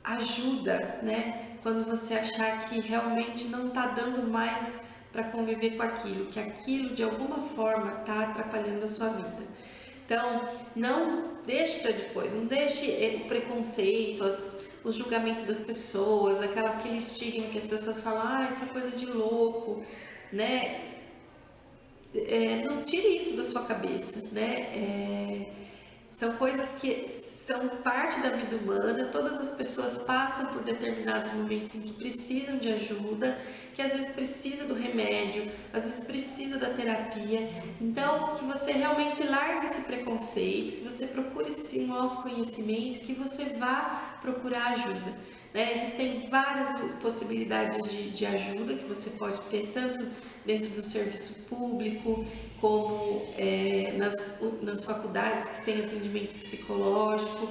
ajuda, né? Quando você achar que realmente não está dando mais para conviver com aquilo, que aquilo de alguma forma está atrapalhando a sua vida. Então, não deixe para depois, não deixe o preconceito, o julgamento das pessoas, aquele estigma que as pessoas falam, isso é coisa de louco, né? Não tire isso da sua cabeça, né? São coisas que são parte da vida humana, todas as pessoas passam por determinados momentos em que precisam de ajuda, que às vezes precisa do remédio, às vezes precisa da terapia. Então, que você realmente largue esse preconceito, que você procure sim um autoconhecimento, que você vá procurar ajuda, né? Existem várias possibilidades de ajuda que você pode ter, tanto dentro do serviço público, como nas faculdades que tem atendimento psicológico,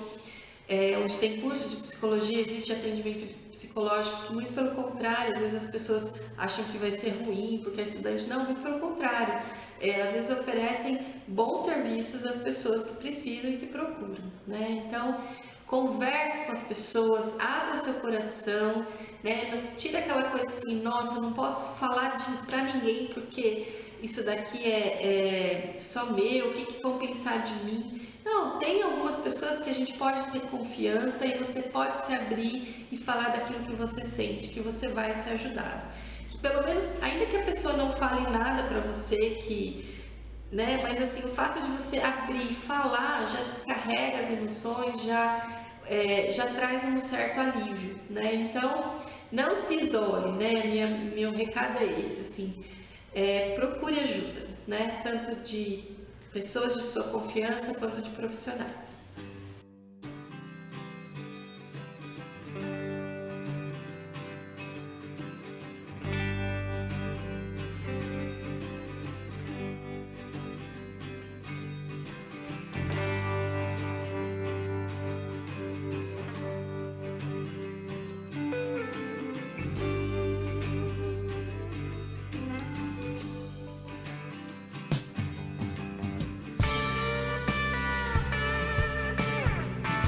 onde tem curso de psicologia, existe atendimento psicológico, que muito pelo contrário, às vezes as pessoas acham que vai ser ruim porque é estudante, não, muito pelo contrário, às vezes oferecem bons serviços às pessoas que precisam e que procuram, né? Então, converse com as pessoas, abra seu coração, né? Não tira aquela coisa assim, nossa, não posso falar pra ninguém porque isso daqui é só meu, o que vão pensar de mim? Não, tem algumas pessoas que a gente pode ter confiança e você pode se abrir e falar daquilo que você sente, que você vai ser ajudado. Que pelo menos, ainda que a pessoa não fale nada pra você, né? Mas assim, o fato de você abrir e falar já descarrega as emoções, já traz um certo alívio, né? Então, não se isole, né? Meu recado é esse, assim, procure ajuda, né? Tanto de pessoas de sua confiança quanto de profissionais.